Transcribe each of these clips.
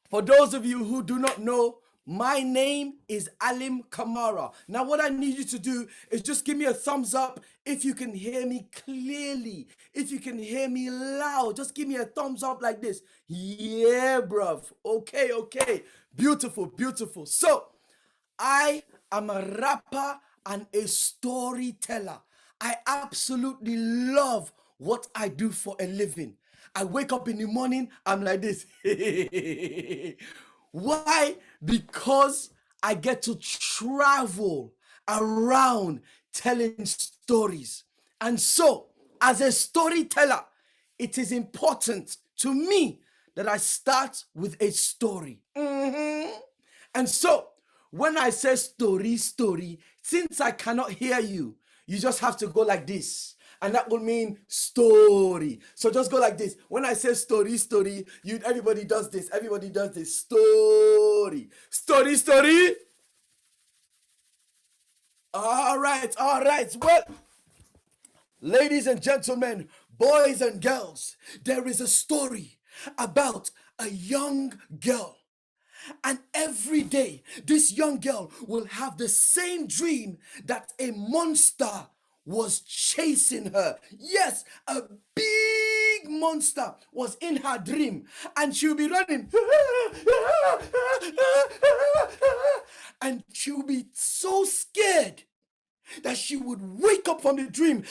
For those of you who do not know, my name is Alim Kamara. Now, what I need you to do is just give me a thumbs up if you can hear me clearly. If you can hear me loud, just give me a thumbs up like this. Yeah, bruv. Okay, okay. Beautiful, beautiful. So, I am a rapper and a storyteller. I absolutely love what I do for a living. I wake up in the morning, I'm like this. Why? Because I get to travel around telling stories. And so, as a storyteller, it is important to me that I start with a story. And so, when I say story, since I cannot hear you, you just have to go like this. And that will mean story. So just go like this. When I say story, everybody does this. Everybody does this. Story. Story. All right. Well, ladies and gentlemen, boys and girls, there is a story about a young girl. And every day, this young girl will have the same dream that a monster was chasing her. Yes, a big monster was in her dream, and she'll be running. And she'll be so scared that she would wake up from the dream.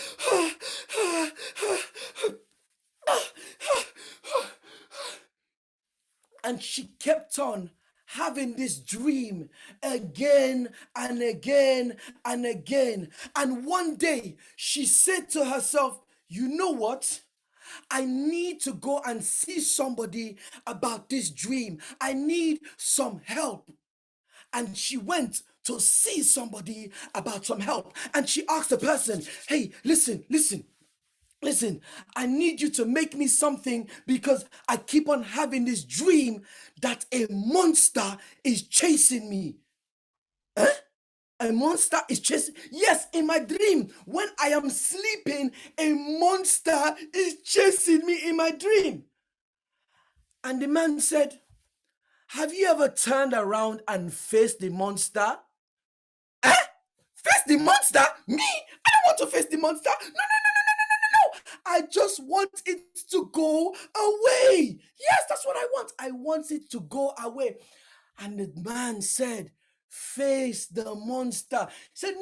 And she kept on having this dream again and again and again. And one day she said to herself, you know what? I need to go and see somebody about this dream. I need some help. And she went to see somebody about some help. And she asked the person, hey, listen, I need you to make me something because I keep on having this dream that a monster is chasing me. A monster is chasing? Yes, in my dream, when I am sleeping, a monster is chasing me in my dream. And the man said, have you ever turned around and faced the monster? Face the monster? Me? I don't want to face the monster. No. I just want it to go away. Yes, that's what I want. I want it to go away. And the man said, face the monster. He said,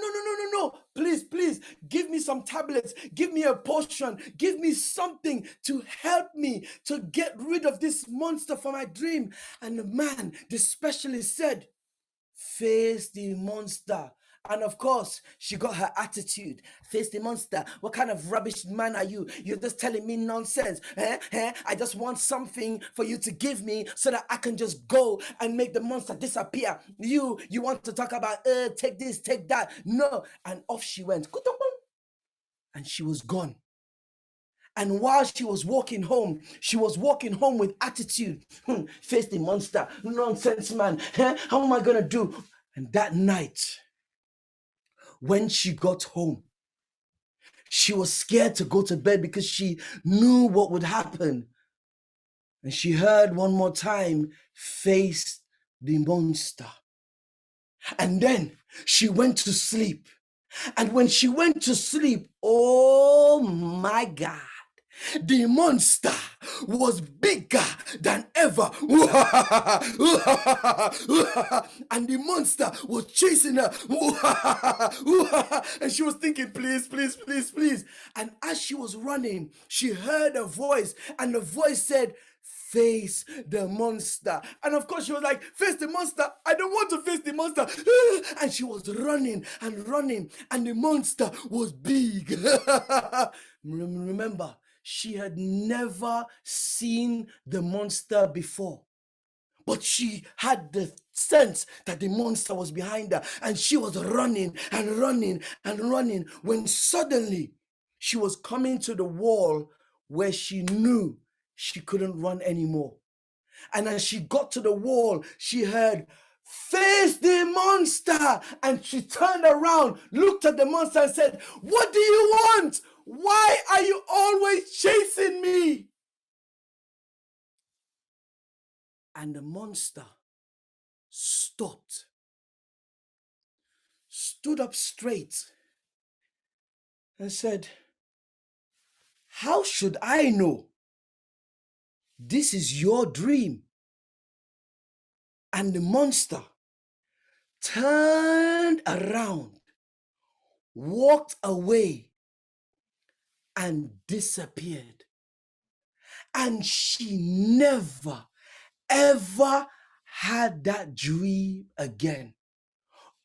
no. Please, give me some tablets. Give me a potion. Give me something to help me to get rid of this monster from my dream. And the man, the specialist, said, face the monster. And of course, she got her attitude. Face the monster. What kind of rubbish man are you? You're just telling me nonsense. I just want something for you to give me so that I can just go and make the monster disappear. You want to talk about, take this, take that. No. And off she went. And she was gone. And while she was walking home with attitude. Face the monster. Nonsense, man. How am I going to do? And that night, when she got home, she was scared to go to bed because she knew what would happen. And she heard one more time, face the monster. And then she went to sleep. And when she went to sleep, oh my God, the monster was bigger than ever. And the monster was chasing her. And she was thinking, please. And as she was running, she heard a voice, and the voice said, face the monster. And of course she was like, face the monster? I don't want to face the monster. And she was running, and the monster was big. Remember, she had never seen the monster before, but she had the sense that the monster was behind her, and she was running when suddenly she was coming to the wall where she knew she couldn't run anymore. And as she got to the wall, she heard, face the monster. And she turned around, looked at the monster and said, what do you want? Why are you always chasing me? And the monster stopped, stood up straight, and said, "How should I know? This is your dream." And the monster turned around, walked away, and disappeared. And she never, ever had that dream again.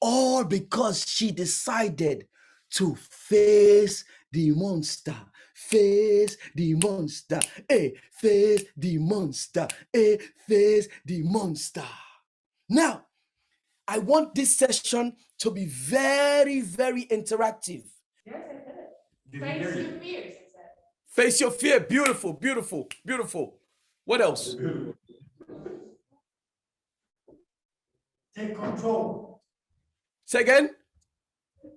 All because she decided to face the monster. Face the monster. Hey, face the monster. Hey, face the monster. Now, I want this session to be very, very interactive. Face your fears. Face your fear. Beautiful, beautiful, beautiful. What else? Take control. Say again.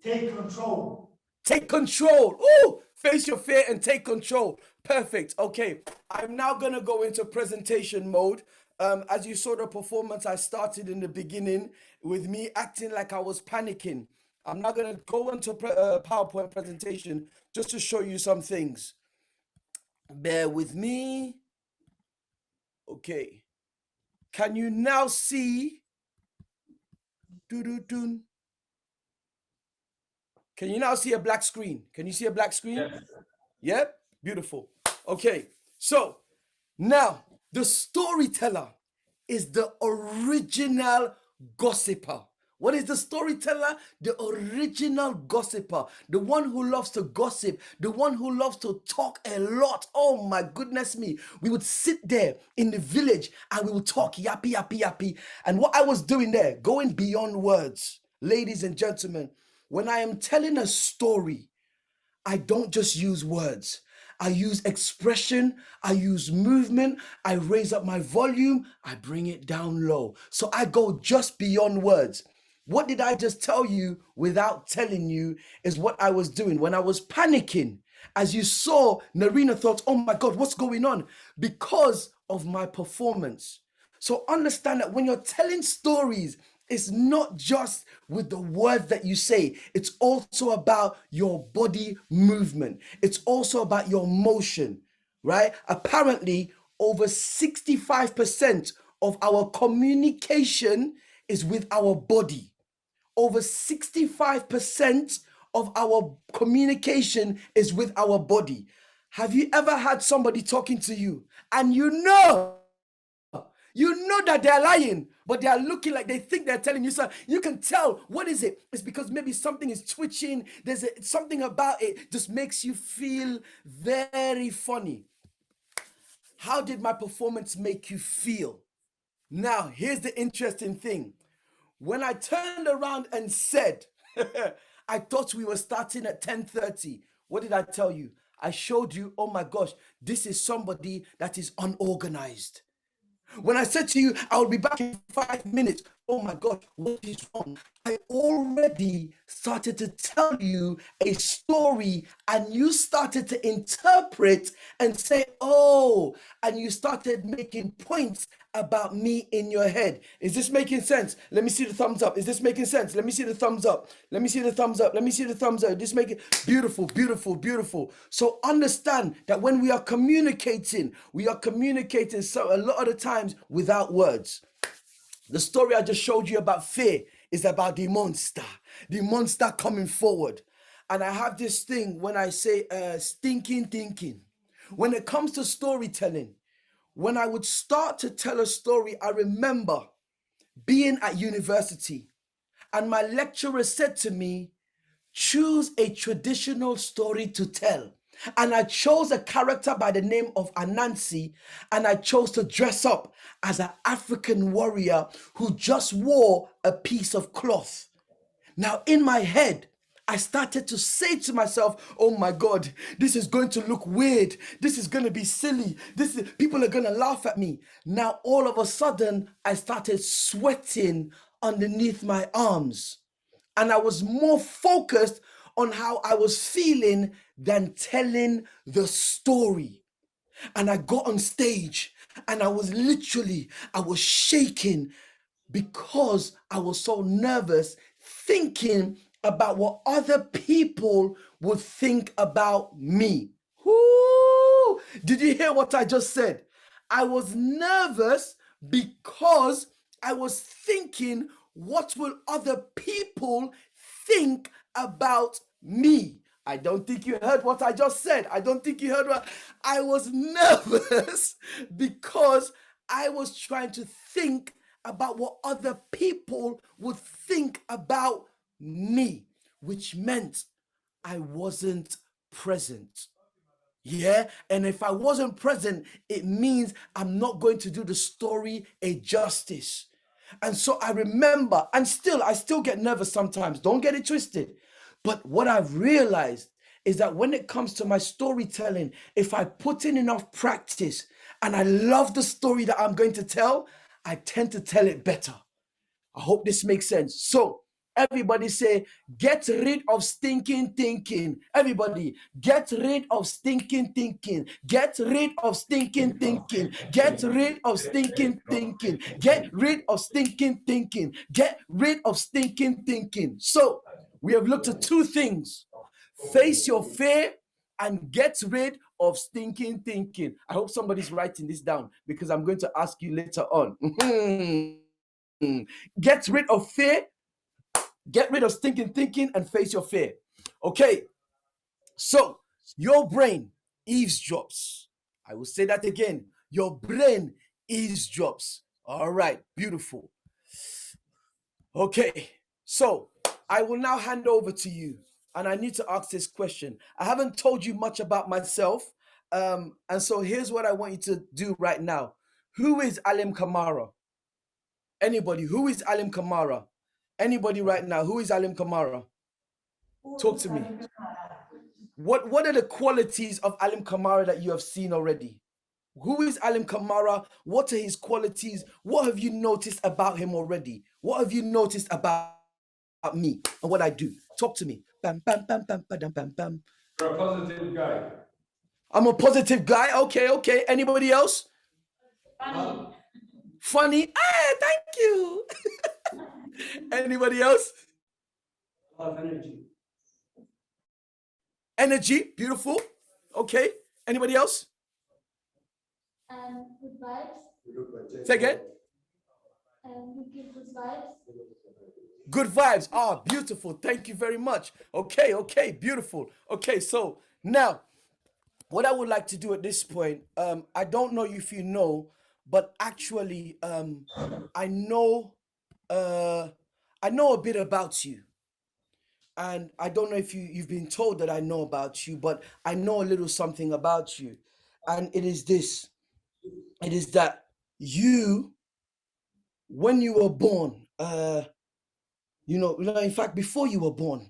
Take control. Take control. Ooh, face your fear and take control. Perfect. Okay, I'm now going to go into presentation mode. As you saw the performance I started in the beginning with me acting like I was panicking. I'm now going to go into PowerPoint presentation just to show you some things. Bear with me. Okay. Can you now see? Can you now see a black screen? Can you see a black screen? Yes. Yep. Beautiful. Okay. So now the storyteller is the original gossiper. What is the storyteller? The original gossiper, the one who loves to gossip, the one who loves to talk a lot. Oh my goodness me. We would sit there in the village and we would talk yappy, yappy, yappy. And what I was doing there, going beyond words, ladies and gentlemen, when I am telling a story, I don't just use words. I use expression, I use movement, I raise up my volume, I bring it down low. So I go just beyond words. What did I just tell you without telling you is what I was doing when I was panicking. As you saw, Narina thought, oh my God, what's going on? Because of my performance. So understand that when you're telling stories, it's not just with the words that you say. It's also about your body movement. It's also about your motion, right? Apparently, over 65% of our communication is with our body. Over 65% of our communication is with our body. Have you ever had somebody talking to you and you know that they're lying, but they are looking like they think they're telling you something? You can tell. What is it? It's because maybe something is twitching. There's something about it just makes you feel very funny. How did my performance make you feel? Now, here's the interesting thing. When I turned around and said, I thought we were starting at 10:30. What did I tell you? I showed you, oh my gosh, this is somebody that is unorganized. When I said to you, I will be back in 5 minutes. Oh my God, what is wrong? I already started to tell you a story and you started to interpret and say, oh, and you started making points about me in your head. Is this making sense? Let me see the thumbs up. Is this making sense? Let me see the thumbs up. Let me see the thumbs up. Let me see the thumbs up. This make it beautiful, beautiful, beautiful. So understand that when we are communicating so a lot of the times without words. The story I just showed you about fear is about the monster coming forward. And I have this thing when I say stinkin thinking. When it comes to storytelling, when I would start to tell a story, I remember being at university and my lecturer said to me, choose a traditional story to tell. And I chose a character by the name of Anansi, and I chose to dress up as an African warrior who just wore a piece of cloth. Now, in my head, I started to say to myself, oh my God, this is going to look weird. This is going to be silly. People are going to laugh at me. Now, all of a sudden, I started sweating underneath my arms. And I was more focused on how I was feeling than telling the story. And I got on stage And I was shaking because I was so nervous thinking about what other people would think about me. Whoo! Did you hear what I just said? I was nervous because I was thinking, what will other people think about me? I don't think you heard what I just said. I don't think you heard what I was nervous because I was trying to think about what other people would think about me, which meant I wasn't present. Yeah, and if I wasn't present, it means I'm not going to do the story a justice. And so I remember, and I still get nervous sometimes, don't get it twisted. But what I've realized is that when it comes to my storytelling, if I put in enough practice and I love the story that I'm going to tell, I tend to tell it better. I hope this makes sense. So everybody say, get rid of stinking thinking. Everybody, get rid of stinking thinking. Get rid of stinking thinking. Get rid of stinking thinking. Get rid of stinking thinking. Get rid of stinking thinking. So we have looked at two things. Face your fear and get rid of stinking thinking. I hope somebody's writing this down because I'm going to ask you later on. Get rid of fear, get rid of stinking thinking, and face your fear. Okay, so your brain eavesdrops. I will say that again. Your brain eavesdrops. All right, beautiful. Okay, so I will now hand over to you, and I need to ask this question. I haven't told you much about myself, and so here's what I want you to do right now. Who is Alim Kamara? Anybody? Who is Alim Kamara? Anybody right now? Who is Alim Kamara? Talk to me. What are the qualities of Alim Kamara that you have seen already? Who is Alim Kamara? What are his qualities? What have you noticed about him already? What have you noticed about me and what I do? Talk to me. Bam, bam, bam, bam, bam, bam, bam. You're a positive guy. I'm a positive guy. Okay. Anybody else? Funny. Funny. Ah, thank you. Anybody else? Energy. Energy. Beautiful. Okay. Anybody else? Good vibes. Say again. We give good vibes. Good vibes. Ah, beautiful. Thank you very much. Okay, beautiful. Okay, so now what I would like to do at this point, I don't know if you know, but actually, I know a bit about you. And I don't know if you've been told that I know about you, but I know a little something about you. And it is this. It is that you, when you were born, in fact, before you were born,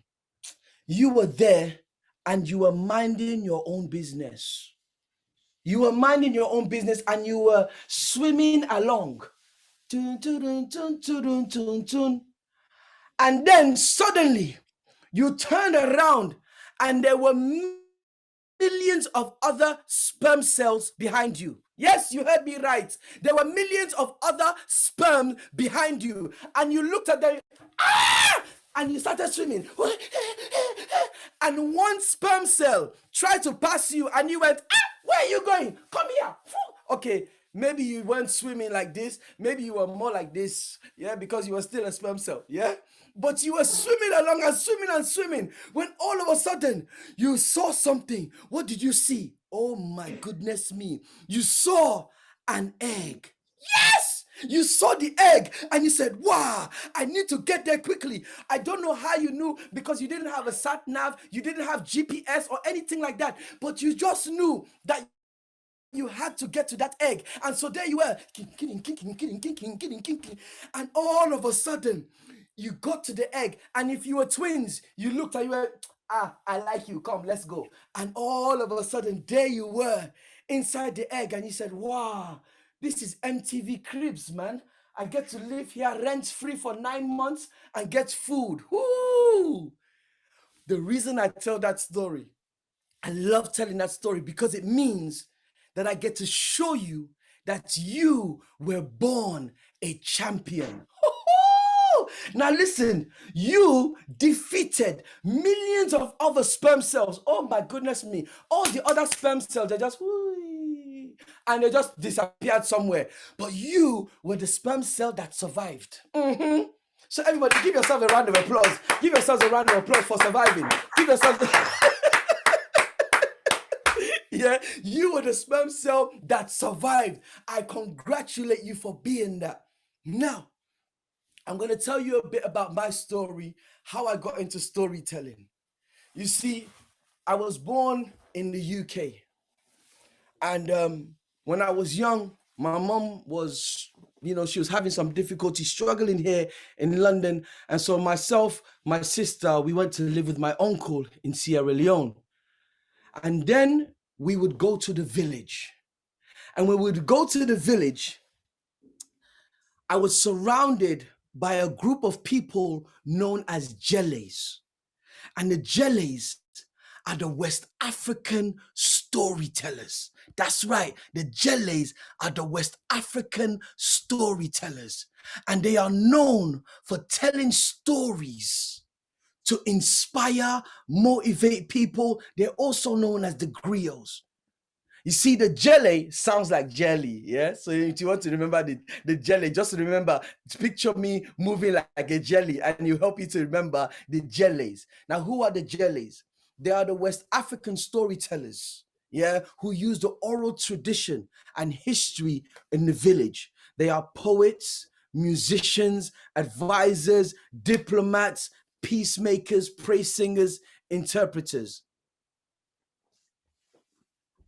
you were there and you were minding your own business. You were minding your own business and you were swimming along. And then suddenly you turned around and there were millions of other sperm cells behind you. Yes, you heard me right. There were millions of other sperm behind you. And you looked at them, and you started swimming. And one sperm cell tried to pass you, and you went, where are you going? Come here. Okay, maybe you weren't swimming like this. Maybe you were more like this, yeah, because you were still a sperm cell, yeah? But you were swimming along and swimming when all of a sudden you saw something. What did you see? Oh my goodness me. You saw an egg. Yes! You saw the egg and you said, wow, I need to get there quickly. I don't know how you knew because you didn't have a sat nav, you didn't have GPS or anything like that, but you just knew that you had to get to that egg. And so there you were. And all of a sudden, you got to the egg. And if you were twins, you looked and you were, I like you. Come, let's go. And all of a sudden, there you were inside the egg. And you said, wow, this is MTV Cribs, man. I get to live here rent-free for 9 months and get food. Woo! The reason I tell that story, I love telling that story because it means that I get to show you that you were born a champion. Now listen, you defeated millions of other sperm cells. Oh my goodness me. All the other sperm cells, they just, and they just disappeared somewhere. But you were the sperm cell that survived. So everybody, give yourself a round of applause. Give yourselves a round of applause for surviving. Give yourselves... Yeah, you were the sperm cell that survived. I congratulate you for being that. Now, I'm going to tell you a bit about my story, how I got into storytelling. You see, I was born in the UK. And when I was young, my mom was, she was having some difficulty, struggling here in London. And so myself, my sister, we went to live with my uncle in Sierra Leone. And then we would go to the village. And when we would go to the village, I was surrounded by a group of people known as Jellies. And the Jellies are the West African storytellers. That's right, the Jellies are the West African storytellers. And they are known for telling stories to inspire, motivate people. They're also known as the griots. You see, the jelly sounds like jelly, yeah? So if you want to remember the jelly, just remember, picture me moving like a jelly, and you help you to remember the jellies. Now, who are the jellies? They are the West African storytellers, yeah, who use the oral tradition and history in the village. They are poets, musicians, advisors, diplomats, peacemakers, praise singers, interpreters.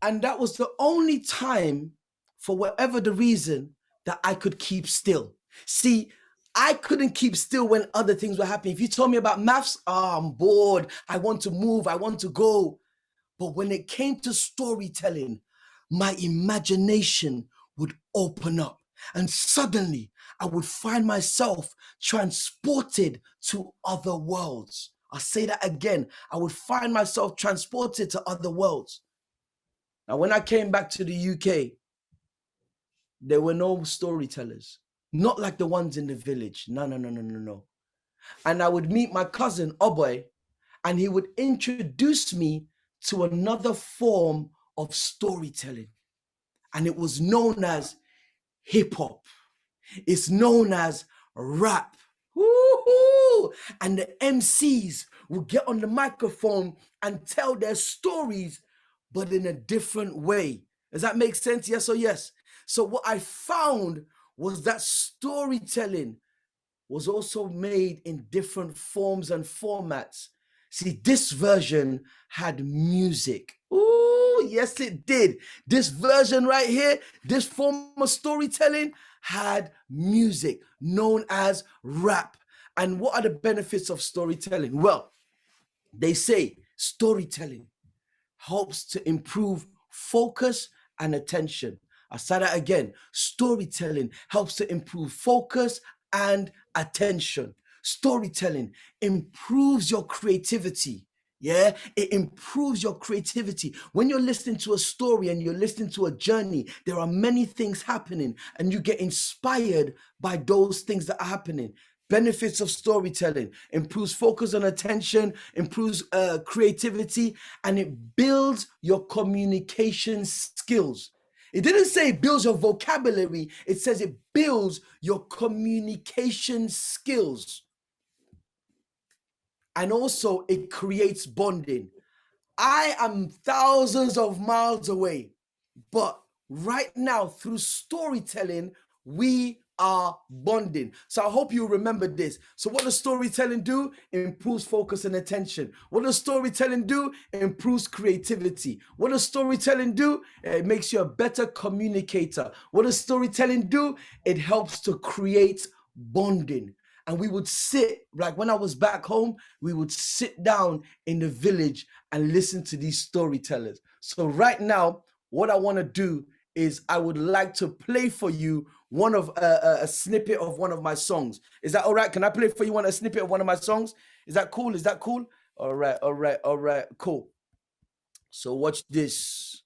And that was the only time, for whatever the reason, that I could keep still. See, I couldn't keep still when other things were happening. If you told me about maths, I'm bored. I want to move. I want to go. But when it came to storytelling, my imagination would open up. And suddenly, I would find myself transported to other worlds. I'll say that again. I would find myself transported to other worlds. Now, when I came back to the UK, there were no storytellers, not like the ones in the village. No. And I would meet my cousin, Oboy, and he would introduce me to another form of storytelling. And it was known as hip hop. It's known as rap. Woo-hoo! And the MCs would get on the microphone and tell their stories, but in a different way. Does that make sense? Yes or yes? So what I found was that storytelling was also made in different forms and formats. See, this version had music. Ooh, yes, it did. This version right here, this form of storytelling had music known as rap. And what are the benefits of storytelling? Well, they say storytelling helps to improve focus and attention. I'll say that again. Storytelling helps to improve focus and attention. Storytelling improves your creativity. Yeah, it improves your creativity. When you're listening to a story and you're listening to a journey, there are many things happening and you get inspired by those things that are happening. Benefits of storytelling: improves focus and attention, improves creativity, and it builds your communication skills. It didn't say it builds your vocabulary, it says it builds your communication skills. And also it creates bonding. I am thousands of miles away, but right now through storytelling, we are bonding. So I hope you remember this. So what does storytelling do? It improves focus and attention. What does storytelling do? It improves creativity. What does storytelling do? It makes you a better communicator. What does storytelling do? It helps to create bonding. And we would sit, like when I was back home, we would sit down in the village and listen to these storytellers. So right now, what I want to do is I would like to play for you one of a snippet of one of my songs. Is that all right? Can I play for you a snippet of one of my songs? Is that cool? Is that cool? All right, cool. So watch this.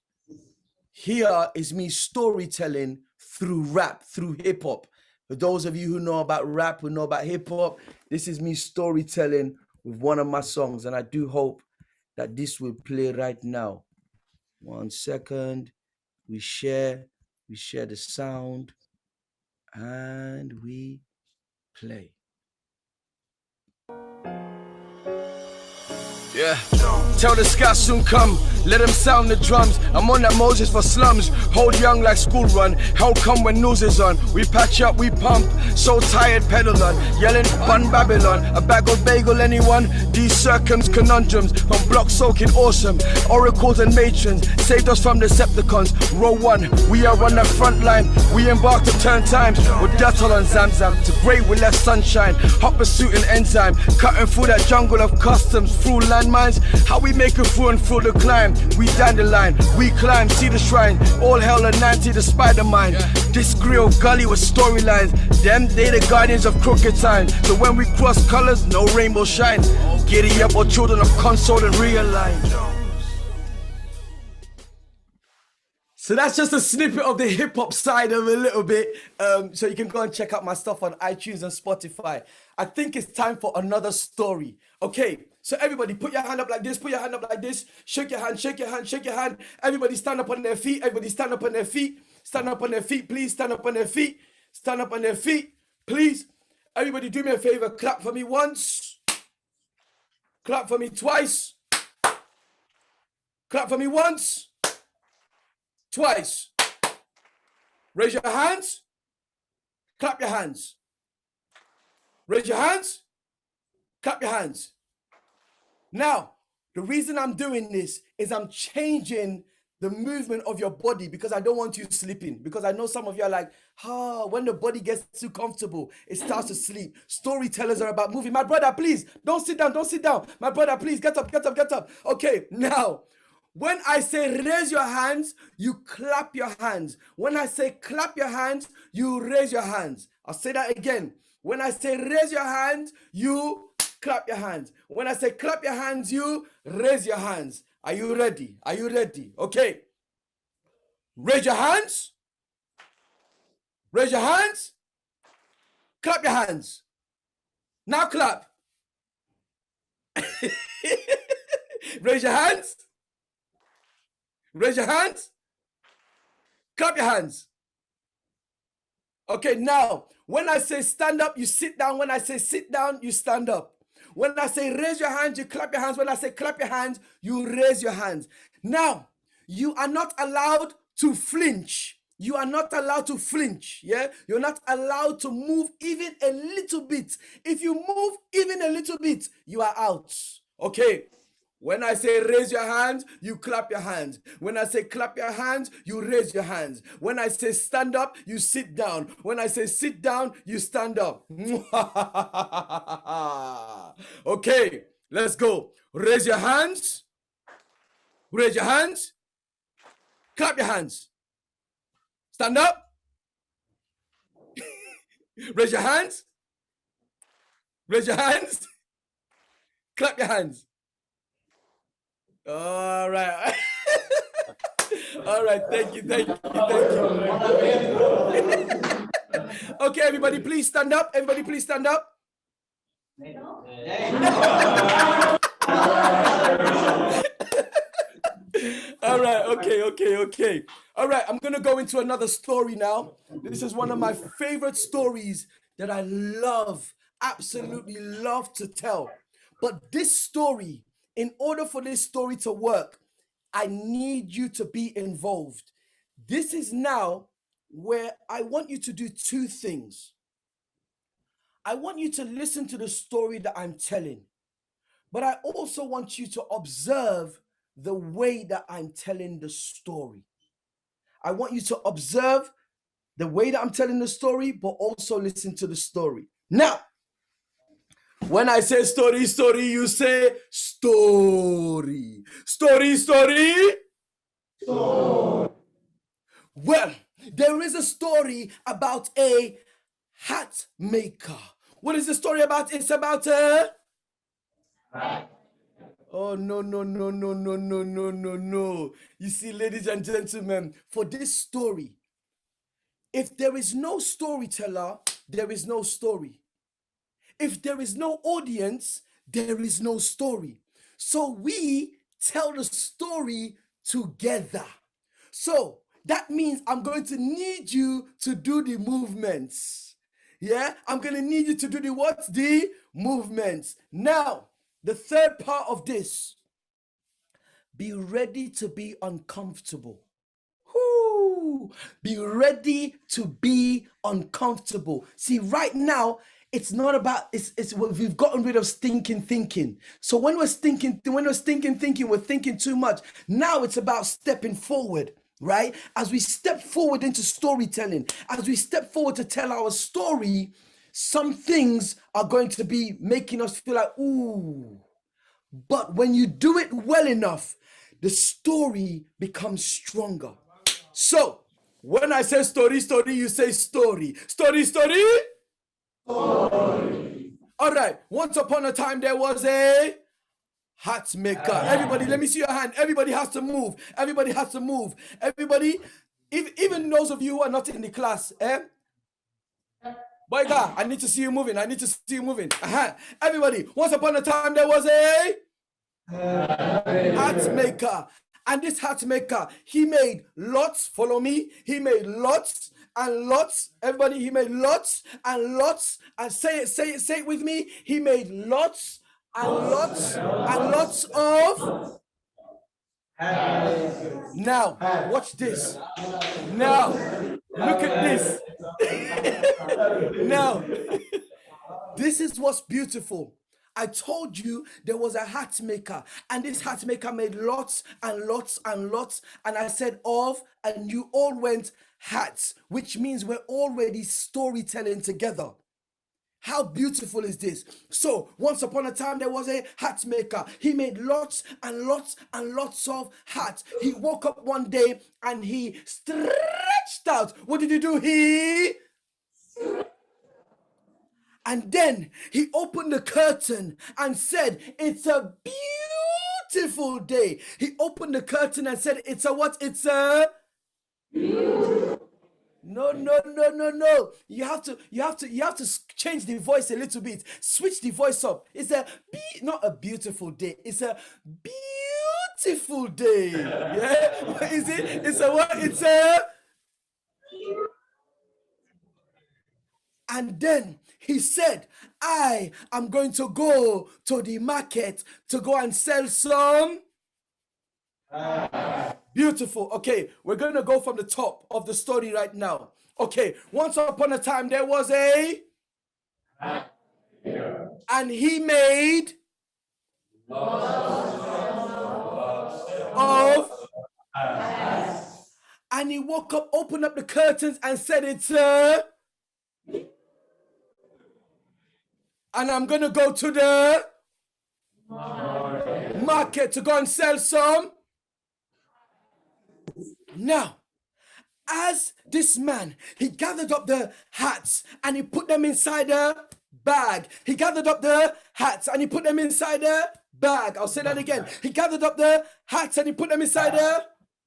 Here is me storytelling through rap, through hip hop. For those of you who know about rap, who know about hip hop, this is me storytelling with one of my songs, and I do hope that this will play right now. 1 second. We share the sound, and we play. Yeah. Tell the scouts soon come, let them sound the drums. I'm on that Moses for slums, hold young like school run. Hell come when news is on, we patch up, we pump. So tired pedal on, yelling bun Babylon. A bag of bagel anyone, these circums conundrums. From block soaking awesome, oracles and matrons saved us from Decepticons. Row 1, we are on the front line. We embark to turn times, with Dettol on Zamzam. To great we left sunshine, hot pursuit and enzyme. Cutting through that jungle of customs, through landmines. How we make it through and through the climb. We dandelion, we climb, see the shrine. All hell and 90 the spider mind. This grill gully with storylines. Them, they the guardians of crooked times. So when we cross colors, no rainbow shine. Giddy up, or children of console and realign. So that's just a snippet of the hip hop side of a little bit. So you can go and check out my stuff on iTunes and Spotify. I think it's time for another story. Okay, so everybody put your hand up like this, put your hand up like this. Shake your hand, shake your hand, shake your hand. Everybody stand up on their feet. Everybody stand up on their feet. Stand up on their feet, please. Stand up on their feet. Stand up on their feet, please. Everybody do me a favor. Clap for me once. Clap for me twice. Clap for me once. Twice. Raise your hands. Clap your hands. Raise your hands. Clap your hands. Now, the reason I'm doing this is I'm changing the movement of your body because I don't want you sleeping. Because I know some of you are like, when the body gets too comfortable, it starts to sleep. Storytellers are about moving. My brother, please, don't sit down, don't sit down. My brother, please, get up, get up, get up. Okay, now, when I say raise your hands, you clap your hands. When I say clap your hands, you raise your hands. I'll say that again. When I say raise your hands, you clap your hands. When I say clap your hands, you raise your hands. Are you ready? Are you ready? Okay. Raise your hands. Raise your hands. Clap your hands. Now clap. Raise your hands. Raise your hands. Clap your hands. Okay, now, when I say stand up, you sit down. When I say sit down, you stand up. When I say raise your hands, you clap your hands. When I say clap your hands, you raise your hands. Now, you are not allowed to flinch. You are not allowed to flinch, yeah? You're not allowed to move even a little bit. If you move even a little bit, you are out, okay? When I say raise your hands, you clap your hands. When I say clap your hands, you raise your hands. When I say stand up, you sit down. When I say sit down, you stand up. Okay, let's go. Raise your hands. Raise your hands. Clap your hands. Stand up. Raise your hands. Raise your hands. Clap your hands. All right. All right. Thank you. Thank you. Thank you. Okay, everybody, please stand up. Everybody, please stand up. All right. Okay. All right. I'm going to go into another story now. This is one of my favorite stories that I love, absolutely love to tell. But this story, in order for this story to work, I need you to be involved. This is now where I want you to do two things. I want you to listen to the story that I'm telling, but I also want you to observe the way that I'm telling the story. I want you to observe the way that I'm telling the story, but also listen to the story. Now, when I say story, you say story. Story. Story. Well, there is a story about a hat maker. What is the story about? It's about a... Oh, no. You see, ladies and gentlemen, for this story, If there is no storyteller, there is no story. If there is no audience, there is no story. So we tell the story together. So that means I'm going to need you to do the movements. Yeah, I'm going to need you to do the what? The movements. Now, the third part of this, be ready to be uncomfortable. Whoo! Be ready to be uncomfortable. See, right now, it's not about it's we've gotten rid of stinking thinking. So when we're thinking thinking, we're thinking too much. Now it's about stepping forward, right? As we step forward into storytelling, as we step forward to tell our story, some things are going to be making us feel like, ooh. But when you do it well enough, the story becomes stronger. So when I say story, you say story. Story. Story. All right. Once upon a time, there was a hat maker. Everybody, let me see your hand. Everybody has to move. Everybody has to move. Everybody, even those of you who are not in the class, Boy, God, I need to see you moving. I need to see you moving. Everybody, once upon a time, there was a hat maker. And this hat maker, he made lots. Follow me. He made lots and lots. Everybody, he made lots and lots. And say it with me. He made lots and lots and lots of. Now, watch this. Now, look at this. Now, this is what's beautiful. I told you there was a hat maker, and this hat maker made lots and lots and lots. And I said of, and you all went hats, which means we're already storytelling together. How beautiful is this? So once upon a time, there was a hat maker. He made lots and lots and lots of hats. He woke up one day and he stretched out. What did he do? And then he opened the curtain and said, it's a beautiful day. He opened the curtain and said, it's a what? It's a No. You have to change the voice a little bit. Switch the voice up. It's not a beautiful day. It's a beautiful day. Yeah? What is it? It's a what? It's a. And then he said, I am going to go to the market to go and sell some. Beautiful. Okay, we're going to go from the top of the story right now. Okay, once upon a time, there was a. And he made. Of. And he woke up, opened up the curtains and said, it's a. And I'm going to go to the market to go and sell some. Now, as this man, he gathered up the hats and he put them inside a bag. He gathered up the hats and he put them inside a bag. I'll say that again. He gathered up the hats and he put them inside a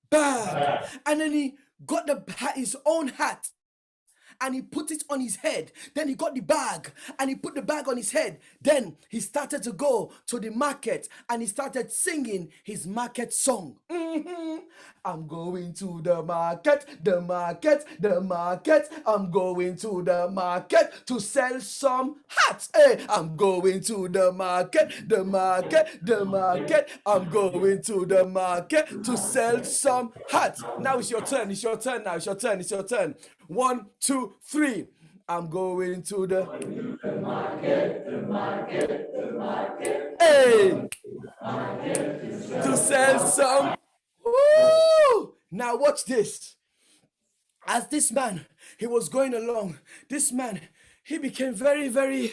bag. And then he got his own hat and he put it on his head. Then he got the bag and he put the bag on his head. Then he started to go to the market and he started singing his market song. I'm going to the market. I'm going to the market to sell some hats. Hey, I'm going to the market. I'm going to the market to sell some hats. Now it's your turn. It's your turn now. It's your turn. 1, 2, 3. I'm going to the market. Hey, to sell some. Woo! Now watch this. As this man, he was going along, this man, he became very, very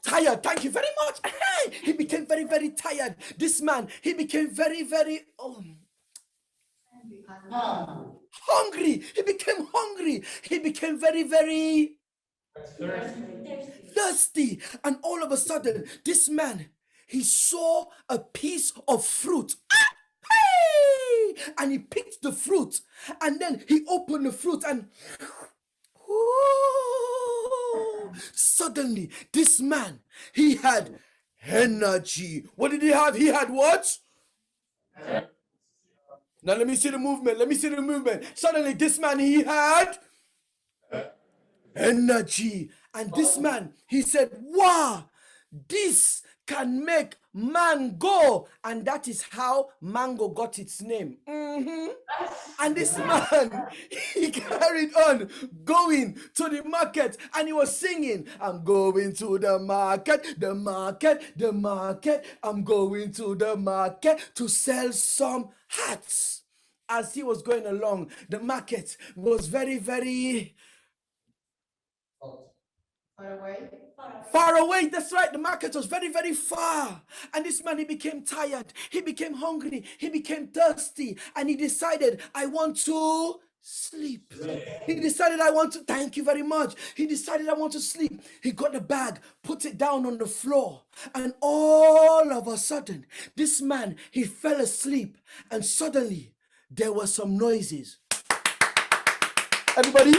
tired. Thank you very much. Hey, he became very, very tired. This man, he became very, very hungry. He became hungry. He became very, very thirsty. And all of a sudden, this man, he saw a piece of fruit. Hey! and he picked the fruit, and then he opened the fruit, and suddenly this man, he had energy. What did he have? He had what? Now let me see the movement. Let me see the movement. Suddenly this man, he had energy. And this man, he said, wow, this can make mango. And that is how mango got its name. And this man, he carried on going to the market, and he was singing, I'm going to the market, the market, the market. I'm going to the market to sell some hats. As he was going along, the market was very, very far away. That's right. The market was very, very far. And this man, he became tired. He became hungry. He became thirsty. And he decided, I want to sleep. He decided, thank you very much. He decided, I want to sleep. He got the bag, put it down on the floor. And all of a sudden, this man, he fell asleep. And suddenly, there were some noises. Everybody?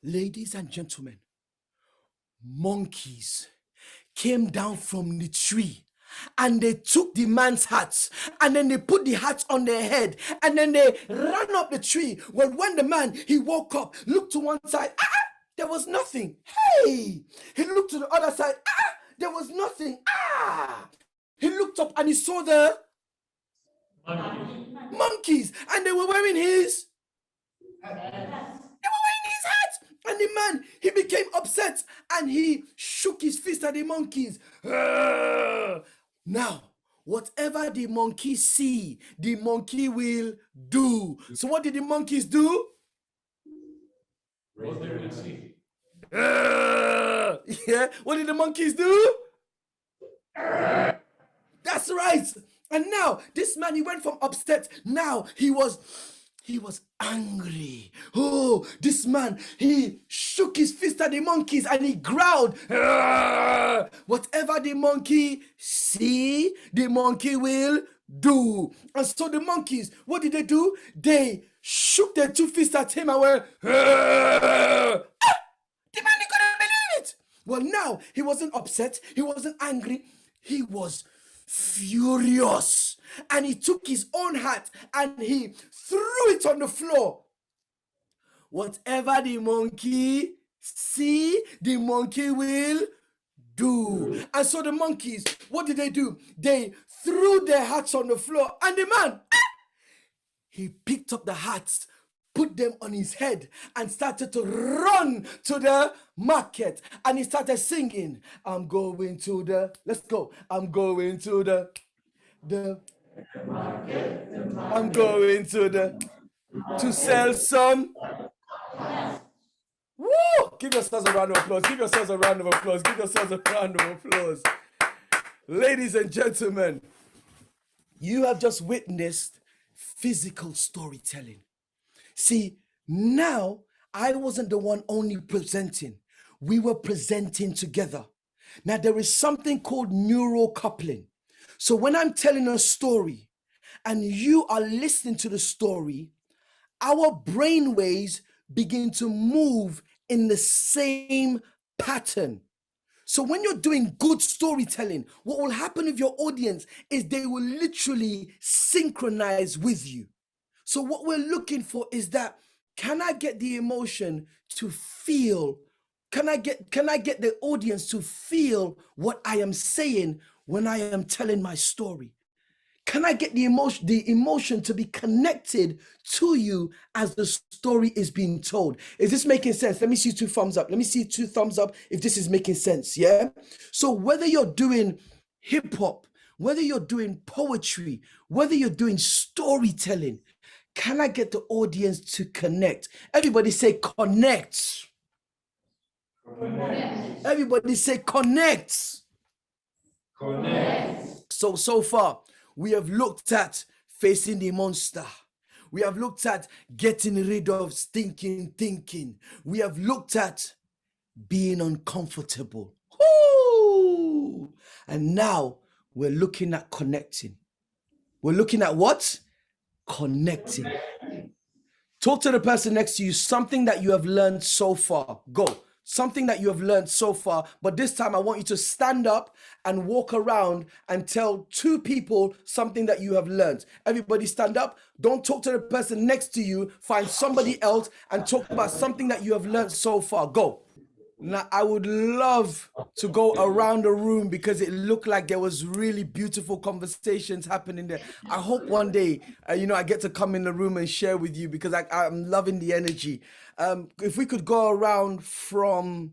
Ladies and gentlemen, monkeys came down from the tree, and they took the man's hats, and then they put the hats on their head, and then they ran up the tree. Well, when the man, he woke up, looked to one side, there was nothing. Hey! He looked to the other side, there was nothing. He looked up and he saw the monkeys, and they were wearing his And the man, he became upset, and he shook his fist at the monkeys. Now, whatever the monkey see, the monkey will do. So what did the monkeys do? What they would see. Yeah, what did the monkeys do? That's right. And now, this man, he went from upset. Now, he was angry. Oh, this man, he shook his fist at the monkeys and he growled. Whatever the monkey see, the monkey will do. And so the monkeys, what did they do? They shook their two fists at him and went, the man, he couldn't believe it. Well, now, he wasn't upset. He wasn't angry. He was furious. And he took his own hat and he threw it on the floor. Whatever the monkey see, the monkey will do. And so the monkeys, what did they do? They threw their hats on the floor, and the man, he picked up the hats, put them on his head, and started to run to the market. And he started singing, I'm going to the, let's go. I'm going to the market. I'm going to sell some. Woo! Give yourselves a round of applause. Give yourselves a round of applause. Give yourselves a round of applause. Ladies and gentlemen, you have just witnessed physical storytelling. See, now I wasn't the one only presenting. We were presenting together. Now there is something called neural coupling. So when I'm telling a story and you are listening to the story, our brain waves begin to move in the same pattern. So when you're doing good storytelling, what will happen with your audience is they will literally synchronize with you. So what we're looking for is that, can I get the emotion to feel? Can I get the audience to feel what I am saying when I am telling my story? Can I get the emotion to be connected to you as the story is being told? Is this making sense? Let me see 2 thumbs up. Let me see 2 thumbs up if this is making sense, yeah? So whether you're doing hip hop, whether you're doing poetry, whether you're doing storytelling, can I get the audience to connect? Everybody say connect. Connect. Everybody say connect. Connect. So far, we have looked at facing the monster. We have looked at getting rid of stinking thinking. We have looked at being uncomfortable. Woo! And now we're looking at connecting. We're looking at what? Connecting. Talk to the person next to you, something that you have learned so far. Go. Something that you have learned so far, but this time I want you to stand up and walk around and tell two people something that you have learned. Everybody stand up. Don't talk to the person next to you. Find somebody else and talk about something that you have learned so far. Go. Now, I would love to go around the room because it looked like there was really beautiful conversations happening there. I hope one day, I get to come in the room and share with you because I'm loving the energy. If we could go around from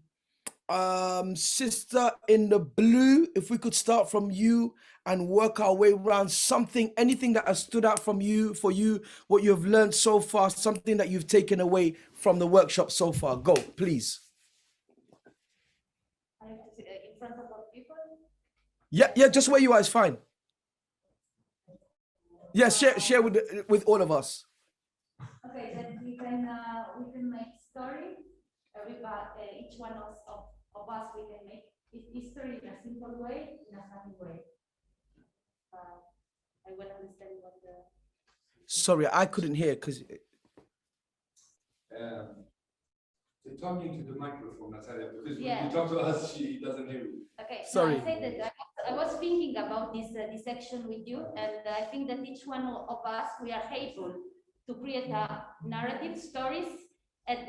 sister in the blue, if we could start from you and work our way around anything that has stood out for you, what you have learned so far, something that you've taken away from the workshop so far. Go, please. In front of all people? Yeah, just where you are is fine. Yeah, share with all of us. Okay, then we can make story. Each one of us we can make history in a simple way, in a funny way. I will understand what the. Sorry, I couldn't hear because. Talking to the microphone, Natalia, because Yeah. when you talk to us, she doesn't hear you. Okay. Sorry. No, I said that I was thinking about this section with you, and I think that each one of us we are able to create a narrative stories, and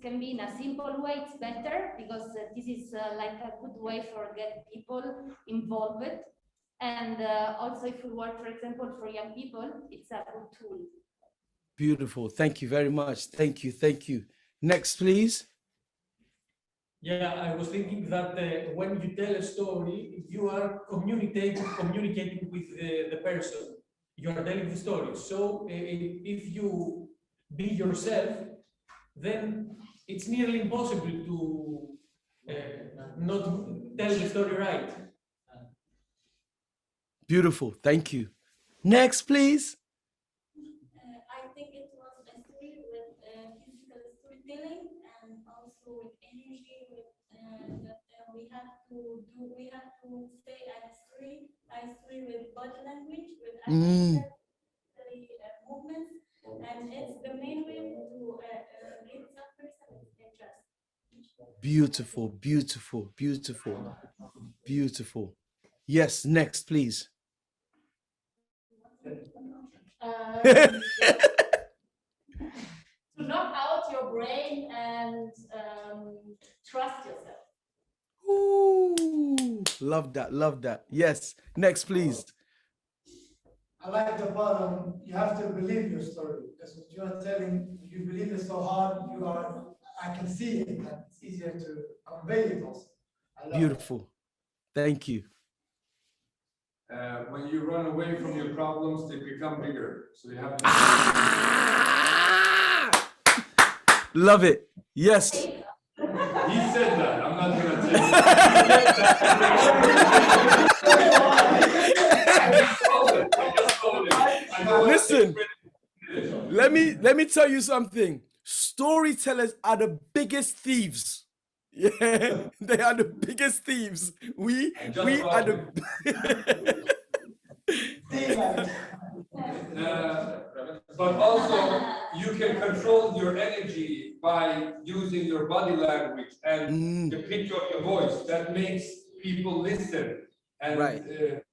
can be in a simple way. It's better because this is like a good way for get people involved, and also if we work, for example, for young people, it's a good tool. Beautiful. Thank you very much. Thank you. Next, please. Yeah, I was thinking that when you tell a story, you are communicating with the person. You are telling the story. So if you be yourself, then it's nearly impossible to not tell the story right. Beautiful. Thank you. Next, please. I think it was a story with physical storytelling and also with energy. We have to say a story with body language, with action, movements, and it's the main way to get that person's interest. Beautiful. Yes, next, please. To knock out your brain and trust yourself. Ooh, love that. Yes, next, please. I like the bottom. You have to believe your story because what you are telling, you believe it so hard. I can see it. And it's easier to convey it also. Beautiful. Thank you. When you run away from your problems, they become bigger. So you have to. Love it. Yes. He said that. I'm not gonna tell you. Listen, let me tell you something. Storytellers are the biggest thieves. Yeah, they are the biggest thieves. We are the. But also, you can control your energy by using your body language and the pitch of your voice. That makes people listen and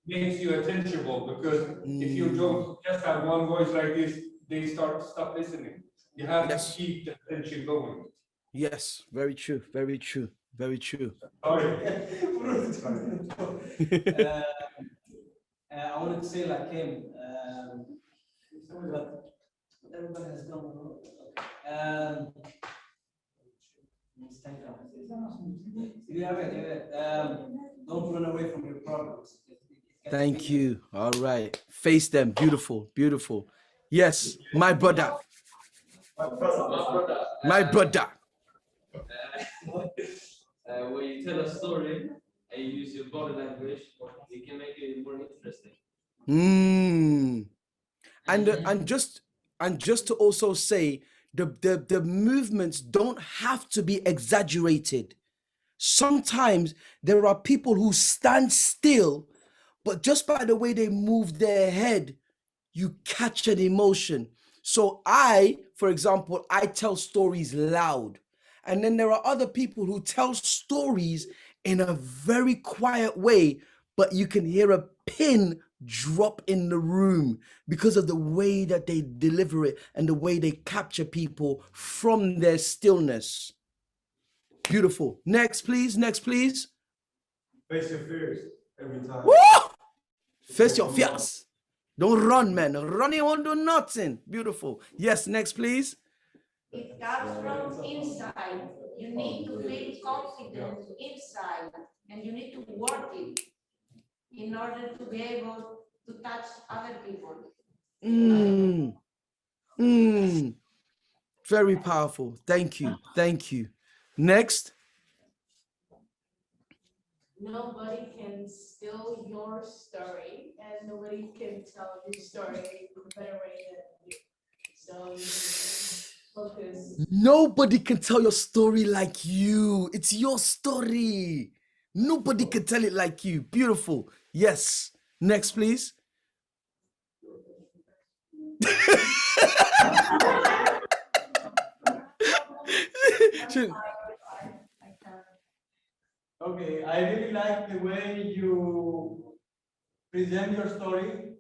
makes you attentionable. Because if you don't just have one voice like this, they stop listening. You have to keep the attention going. Yes, very true. Sorry. I wanted to say like him, but everybody has gone. Don't run away from your problems. Thank you. All right. Face them. Beautiful. Yes, my brother. My brother. When you tell a story and you use your body language, it can make it more interesting. And just to also say, the movements don't have to be exaggerated. Sometimes there are people who stand still, but just by the way they move their head, you catch an emotion. So for example, I tell stories loud. And then there are other people who tell stories in a very quiet way, but you can hear a pin drop in the room because of the way that they deliver it and the way they capture people from their stillness. Beautiful. Next, please. Next, please. Face your fears every time. Woo! Face your fears. Don't run, man. Running won't do nothing. Beautiful. Yes, next, please. It comes from inside. You need to feel confident inside, and you need to work it in order to be able to touch other people. Very powerful. Thank you. Thank you. Next. Nobody can steal your story, and nobody can tell your story in a better way than you. So you focus. Nobody can tell your story like you. It's your story. Nobody can tell it like you. Beautiful. Yes. Next, please. Okay, I really like the way you present your story.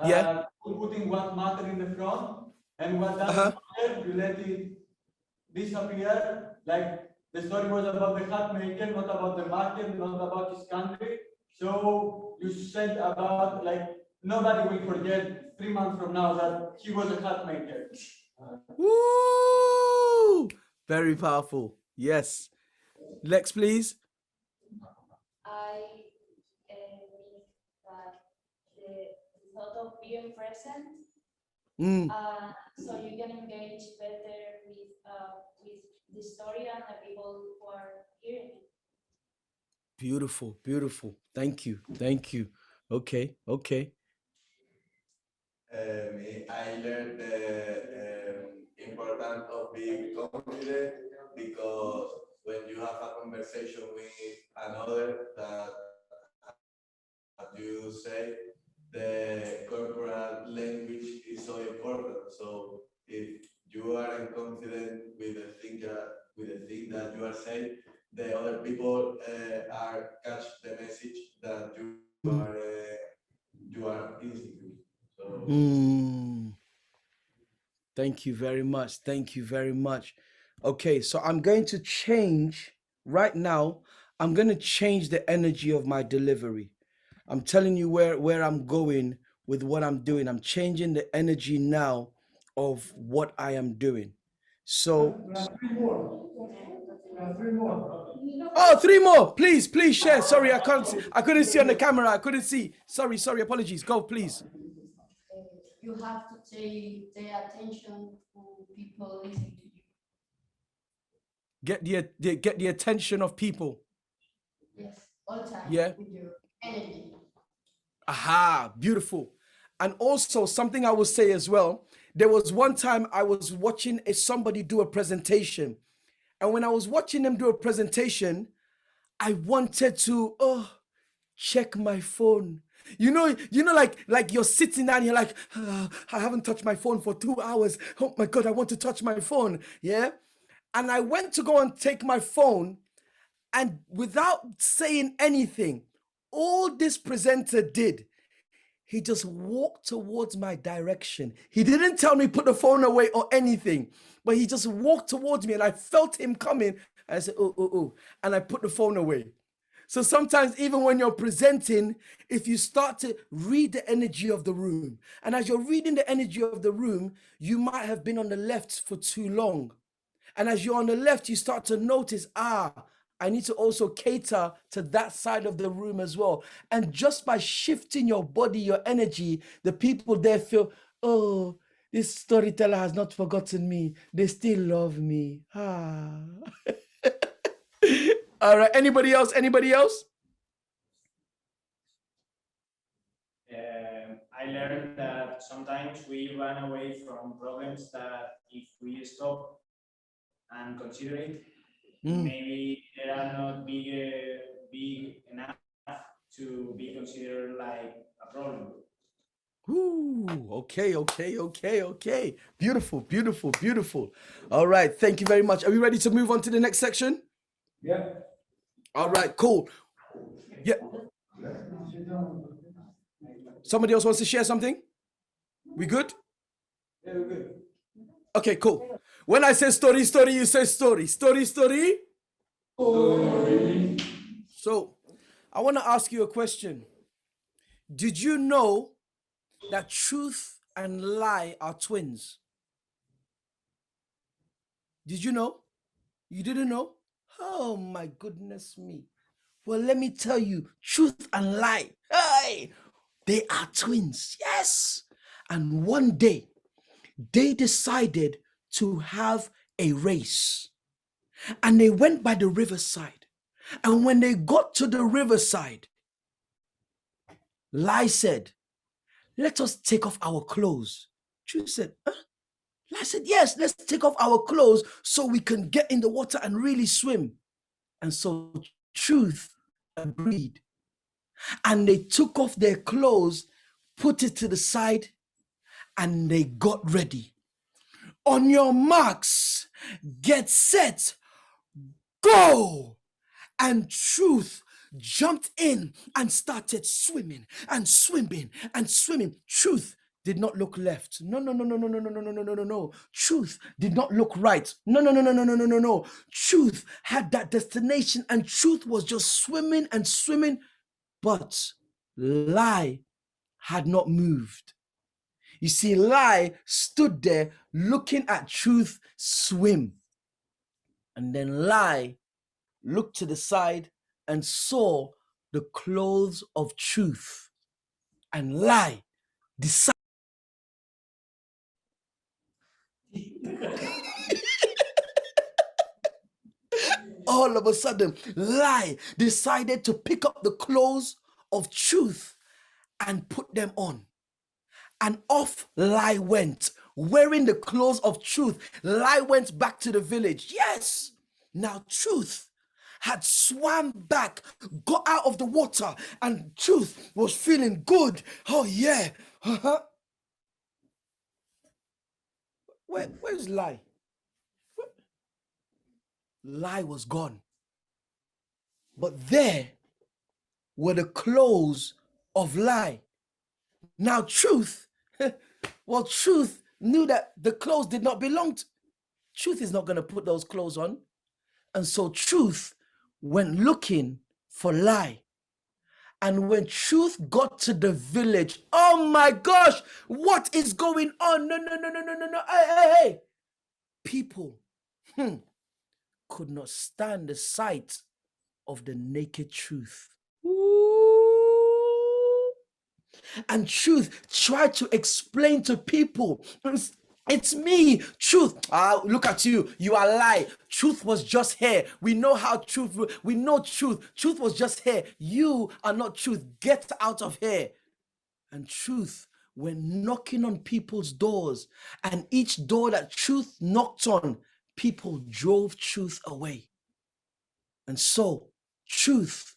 Yeah. Putting what matter in the front and what doesn't matter, you let it disappear. Like the story was about the hat maker, not about the market, not about his country. So you said about like nobody will forget 3 months from now that he was a hat maker. Woo! Very powerful. Yes. Lex, please. I mean that the thought of being present, so you can engage better with the story and the people who are hearing it. Beautiful, beautiful. Thank you, thank you. Okay, okay. I learned the importance of being confident because when you have a conversation with another that, as you say, the corporal language is so important. So if you aren't confident with the thing that you are saying, the other people are catch the message that you are insecure. So. Thank you very much. Thank you very much. Okay, so I'm going to change right now. I'm going to change the energy of my delivery. I'm telling you where I'm going with what I'm doing. I'm changing the energy now of what I am doing. So, Three more. Three more. oh, three more. Please, please share. Sorry, I couldn't see on the camera. I couldn't see. Sorry, apologies. Go, please. You have to pay attention to people listening to you. Get the attention of people. Yes, all the time. Yeah. With your energy. Aha, beautiful. And also something I will say as well, there was one time I was watching somebody do a presentation. And when I was watching them do a presentation, I wanted to check my phone. You know, like you're sitting down, you're like, I haven't touched my phone for 2 hours. Oh my God, I want to touch my phone. Yeah. And I went to go and take my phone, and without saying anything, all this presenter did, he just walked towards my direction. He didn't tell me put the phone away or anything, but he just walked towards me and I felt him coming. And I said, oh, and I put the phone away. So sometimes even when you're presenting, if you start to read the energy of the room, and as you're reading the energy of the room, you might have been on the left for too long. And as you're on the left, you start to notice, I need to also cater to that side of the room as well. And just by shifting your body, your energy, the people there feel, oh, this storyteller has not forgotten me. They still love me. All right, anybody else? I learned that sometimes we run away from problems that if we stop and consider it, maybe they are not big enough to be considered like Okay. Beautiful. All right, thank you very much. Are we ready to move on to the next section? Yeah. All right, cool. Yeah. Somebody else wants to share something? We good? Yeah, we're good. Okay, cool. When I say story, you say story. Story. So, I want to ask you a question. Did you know that truth and lie are twins? Did you know? You didn't know? Oh my goodness me. Well, let me tell you, truth and lie, hey, they are twins. Yes. And one day, they decided to have a race. And they went by the riverside. And when they got to the riverside, Lie said, let us take off our clothes. Truth said, huh? Lie said, yes, let's take off our clothes so we can get in the water and really swim. And so Truth agreed. And they took off their clothes, put it to the side, and they got ready. On your marks, get set, go! And Truth jumped in and started swimming. Truth did not look left. No. Truth did not look right. No. Truth had that destination and Truth was just swimming. But Lie had not moved. You see, Lie stood there looking at Truth swim. And then Lie looked to the side and saw the clothes of Truth. And Lie decided. All of a sudden, Lie decided to pick up the clothes of Truth and put them on. And off Lie went, wearing the clothes of Truth. Lie went back to the village. Yes. Now Truth had swam back, got out of the water, and Truth was feeling good. Oh yeah. Where's Lie? Lie was gone. But there were the clothes of Lie. Now Truth, Truth knew that the clothes did not belong to Truth is not going to put those clothes on. And so Truth went looking for Lie. And when Truth got to the village, oh my gosh, what is going on? No. Hey. People could not stand the sight of the naked Truth. Ooh. And Truth tried to explain to people, it's me, Truth. Look at you. You are Lie. Truth was just here. We know how Truth. We know Truth. Truth was just here. You are not Truth. Get out of here. And Truth went knocking on people's doors. And each door that Truth knocked on, people drove Truth away. And so Truth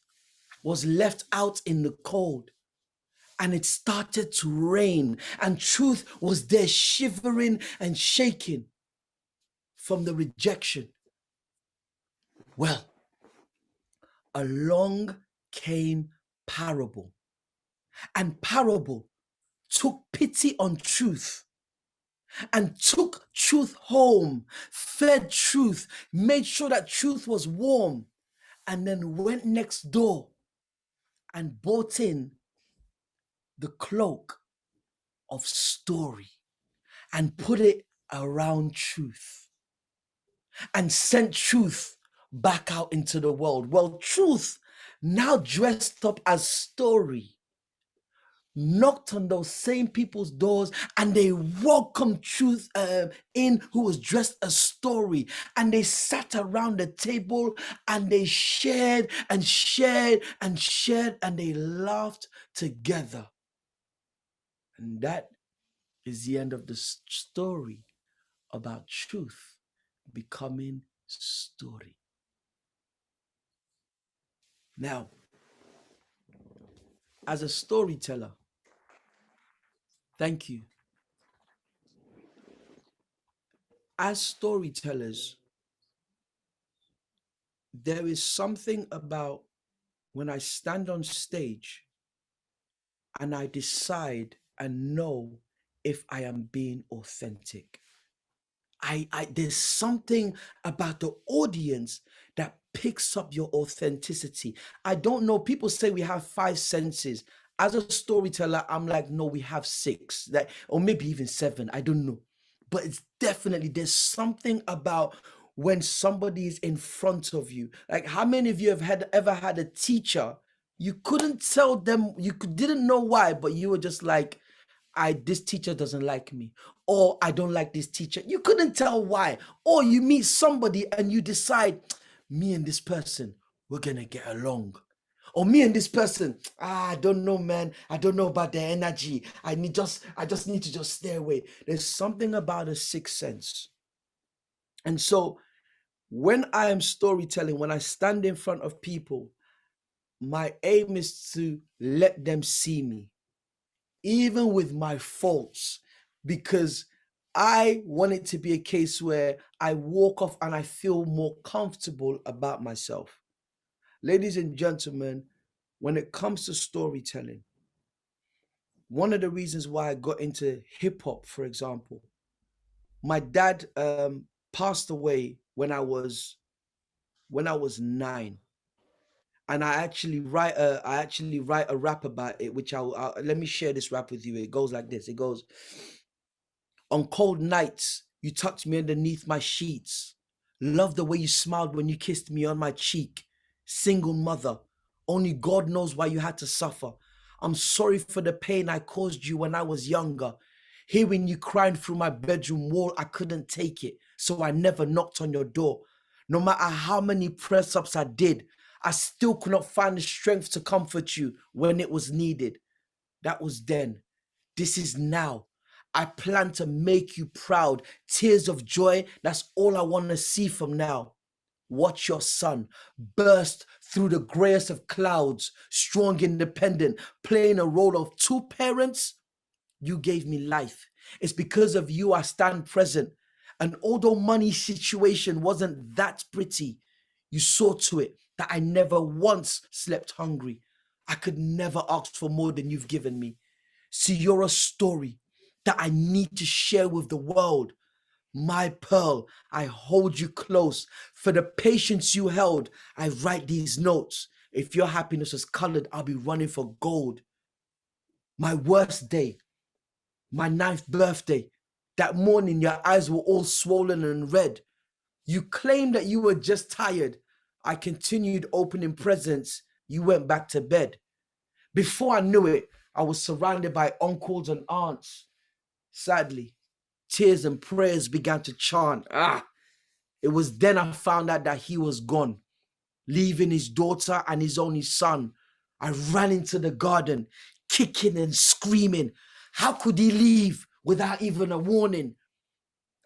was left out in the cold. And it started to rain, and Truth was there shivering and shaking from the rejection. Well, along came Parable, and Parable took pity on Truth and took Truth home, fed Truth, made sure that Truth was warm, and then went next door and bought in the cloak of story and put it around Truth and sent Truth back out into the world. Well, Truth, now dressed up as Story, knocked on those same people's doors and they welcomed Truth in, who was dressed as Story, and they sat around the table and they shared and they laughed together. And that is the end of the story about Truth becoming Story. Now, as a storyteller, thank you as storytellers, there is something about when I stand on stage and I decide and know if I am being authentic. There's something about the audience that picks up your authenticity. I don't know. People say we have five senses. As a storyteller, I'm like, no, we have six, that, or maybe even seven. I don't know. But it's definitely, there's something about when somebody is in front of you. Like, how many of you have ever had a teacher? You couldn't tell them, didn't know why, but you were just like, this teacher doesn't like me, or I don't like this teacher. You couldn't tell why. Or you meet somebody and you decide, me and this person, we're gonna get along. Or me and this person, I don't know, man. I don't know about their energy. I just need to just stay away. There's something about a sixth sense. And so when I am storytelling, when I stand in front of people, my aim is to let them see me, even with my faults, because I want it to be a case where I walk off and I feel more comfortable about myself. Ladies and gentlemen, when it comes to storytelling, one of the reasons why I got into hip hop, for example, my dad passed away when I was 9, and I actually write a rap about it, which I'll let me share this rap with you. It goes like this. It goes, on cold nights, you tucked me underneath my sheets. Love the way you smiled when you kissed me on my cheek. Single mother, only God knows why you had to suffer. I'm sorry for the pain I caused you when I was younger. Hearing you crying through my bedroom wall, I couldn't take it, so I never knocked on your door. No matter how many press ups I did, I still could not find the strength to comfort you when it was needed. That was then. This is now. I plan to make you proud. Tears of joy, that's all I want to see from now. Watch your son burst through the grayest of clouds, strong, independent, playing a role of two parents. You gave me life. It's because of you I stand present. And although money situation wasn't that pretty, you saw to it that I never once slept hungry. I could never ask for more than you've given me. See, you're a story that I need to share with the world. My pearl, I hold you close. For the patience you held, I write these notes. If your happiness was colored, I'll be running for gold. My worst day, my 9th birthday, that morning your eyes were all swollen and red. You claimed that you were just tired. I continued opening presents. You went back to bed. Before I knew it, I was surrounded by uncles and aunts. Sadly, tears and prayers began to chant. It was then I found out that he was gone, leaving his daughter and his only son. I ran into the garden, kicking and screaming. How could he leave without even a warning?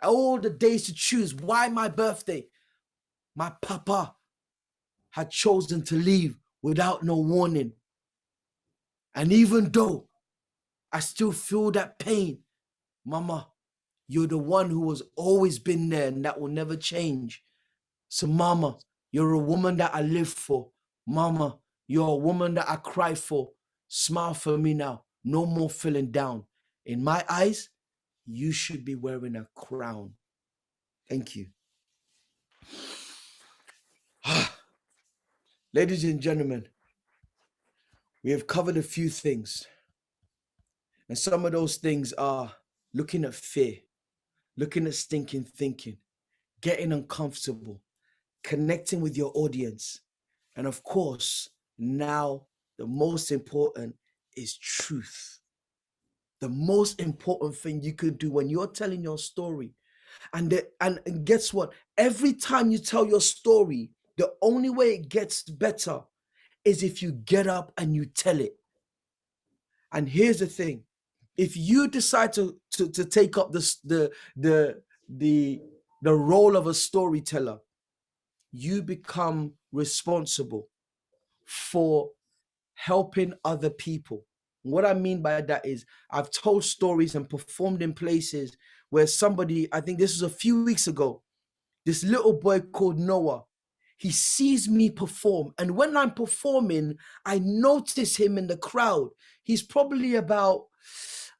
All the days to choose. Why my birthday? My papa had chosen to leave without no warning. And even though I still feel that pain, Mama, you're the one who has always been there and that will never change. So Mama, you're a woman that I live for. Mama, you're a woman that I cry for. Smile for me now. No more feeling down. In my eyes, you should be wearing a crown. Thank you. Ladies and gentlemen, we have covered a few things. And some of those things are looking at fear, looking at stinking thinking, getting uncomfortable, connecting with your audience. And of course, now the most important is truth. The most important thing you could do when you're telling your story. And guess what? Every time you tell your story, the only way it gets better is if you get up and you tell it. And here's the thing. If you decide to take up the role of a storyteller, you become responsible for helping other people. What I mean by that is I've told stories and performed in places where somebody, I think this was a few weeks ago, this little boy called Noah, he sees me perform. And when I'm performing, I notice him in the crowd. He's probably about,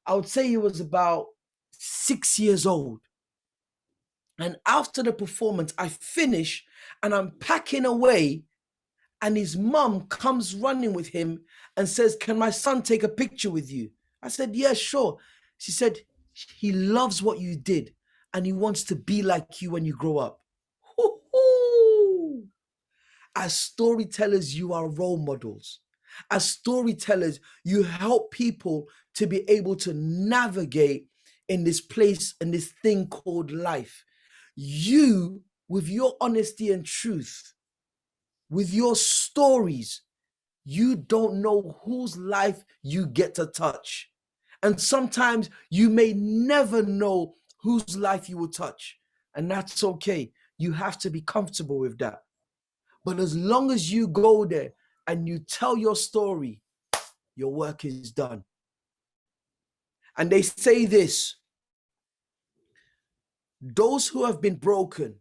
I would say he was about 6 years old. And after the performance, I finish and I'm packing away. And his mom comes running with him and says, "Can my son take a picture with you?" I said, "Yeah, sure." She said, "He loves what you did and he wants to be like you when you grow up." Hoo-hoo! As storytellers, you are role models. As storytellers, you help people to be able to navigate in this place, in this thing called life. You, with your honesty and truth, with your stories, you don't know whose life you get to touch. And sometimes you may never know whose life you will touch. And that's okay. You have to be comfortable with that. But as long as you go there and you tell your story, your work is done. And they say this: those who have been broken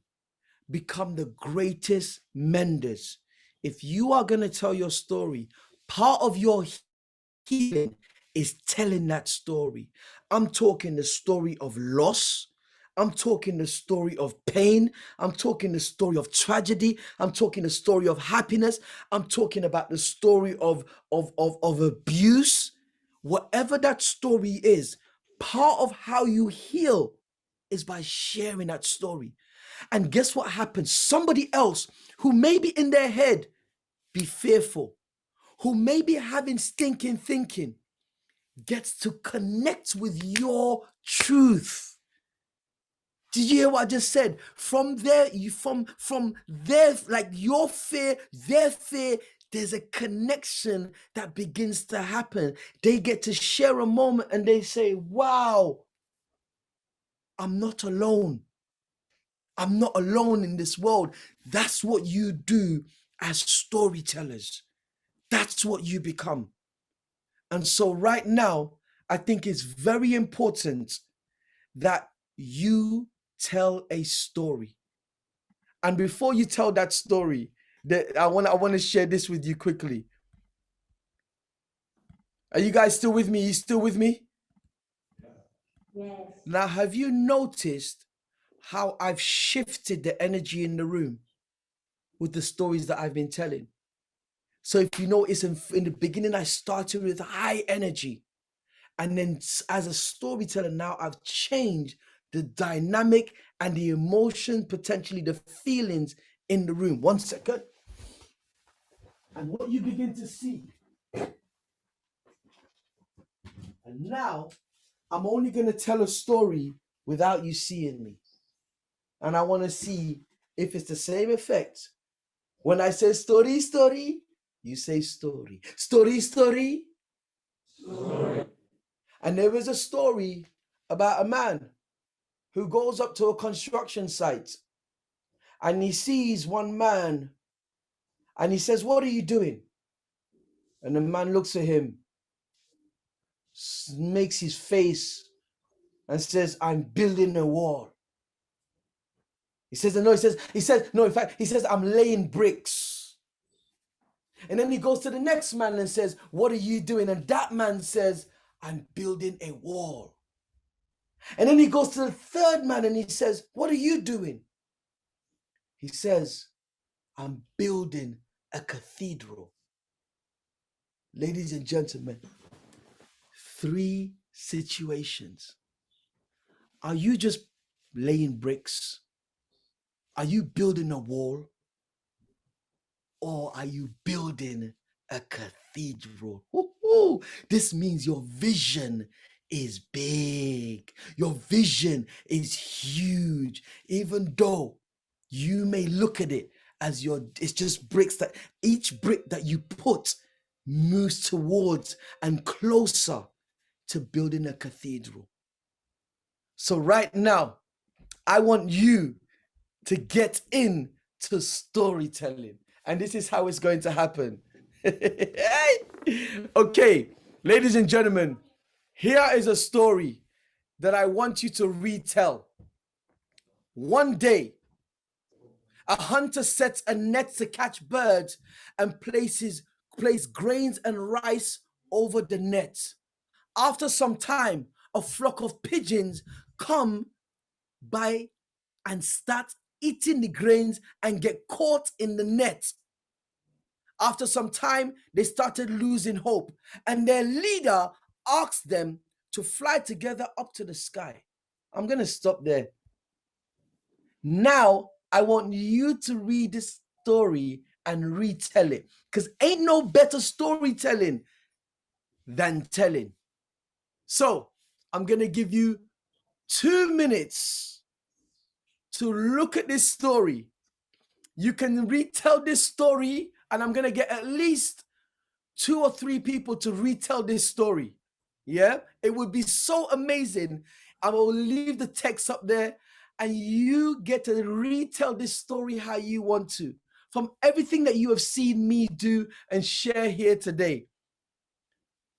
become the greatest menders. If you are going to tell your story, part of your healing is telling that story. I'm talking the story of loss. I'm talking the story of pain. I'm talking the story of tragedy. I'm talking the story of happiness. I'm talking about the story of abuse. Whatever that story is, part of how you heal is by sharing that story. And guess what happens? Somebody else who may be in their head be fearful, who may be having stinking thinking, gets to connect with your truth. Did you hear what I just said? From there, from their, like your fear, their fear, there's a connection that begins to happen. They get to share a moment and they say, "Wow, I'm not alone. I'm not alone in this world." That's what you do as storytellers. That's what you become. And so right now, I think it's very important that you tell a story. And before you tell that story, I want to share this with you quickly. Are you guys still with me? You still with me? Yes. Now, have you noticed how I've shifted the energy in the room with the stories that I've been telling? So if you notice, in the beginning, I started with high energy. And then as a storyteller, now I've changed the dynamic and the emotion, potentially the feelings in the room. 1 second. And what you begin to see. And now I'm only going to tell a story without you seeing me. And I want to see if it's the same effect. When I say story, story, you say story. Story, story. Story. And there is a story about a man who goes up to a construction site and he sees one man and he says, "What are you doing?" And the man looks at him, makes his face and says, "I'm building a wall." He says, no, in fact, he says, "I'm laying bricks." And then he goes to the next man and says, "What are you doing?" And that man says, "I'm building a wall." And then he goes to the third man and he says, "What are you doing?" He says, "I'm building a cathedral." Ladies and gentlemen, 3 situations. Are you just laying bricks? Are you building a wall? Or are you building a cathedral? Woo-hoo! This means your vision is big. Your vision is huge. Even though you may look at it as it's just bricks, that each brick that you put moves towards and closer to building a cathedral. So right now, I want you to get into storytelling. And this is how it's going to happen. Okay, ladies and gentlemen, here is a story that I want you to retell. One day, a hunter sets a net to catch birds and place grains and rice over the net. After some time, a flock of pigeons come by and start eating the grains and get caught in the net. After some time, they started losing hope, and their leader asked them to fly together up to the sky. I'm going to stop there. Now, I want you to read this story and retell it, because ain't no better storytelling than telling. So, I'm going to give you 2 minutes to look at this story. You can retell this story, and I'm going to get at least 2 or 3 people to retell this story. Yeah, it would be so amazing. I will leave the text up there, and you get to retell this story how you want to, from everything that you have seen me do and share here today.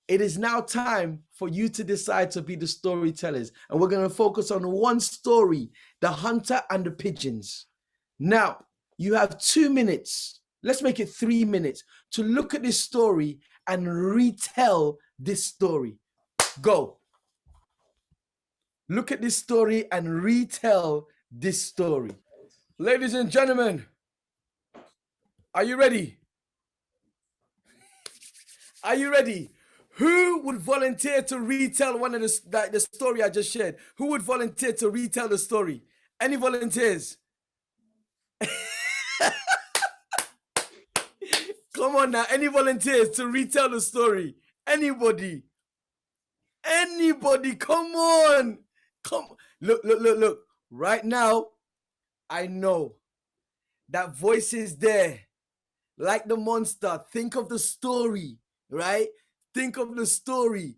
It is now time for you to decide to be the storytellers, and we're going to focus on one story, the hunter and the pigeons. Now, you have 2 minutes. Let's make it 3 minutes to look at this story and retell this story. Go. Look at this story and retell this story. Ladies and gentlemen, are you ready? Are you ready? Who would volunteer to retell one of the story I just shared? Who would volunteer to retell the story? Any volunteers? Come on now, any volunteers to retell the story? Anybody? Anybody? Come on. Come. Look. Right now, I know that voice is there. Like the monster, think of the story, right? Think of the story.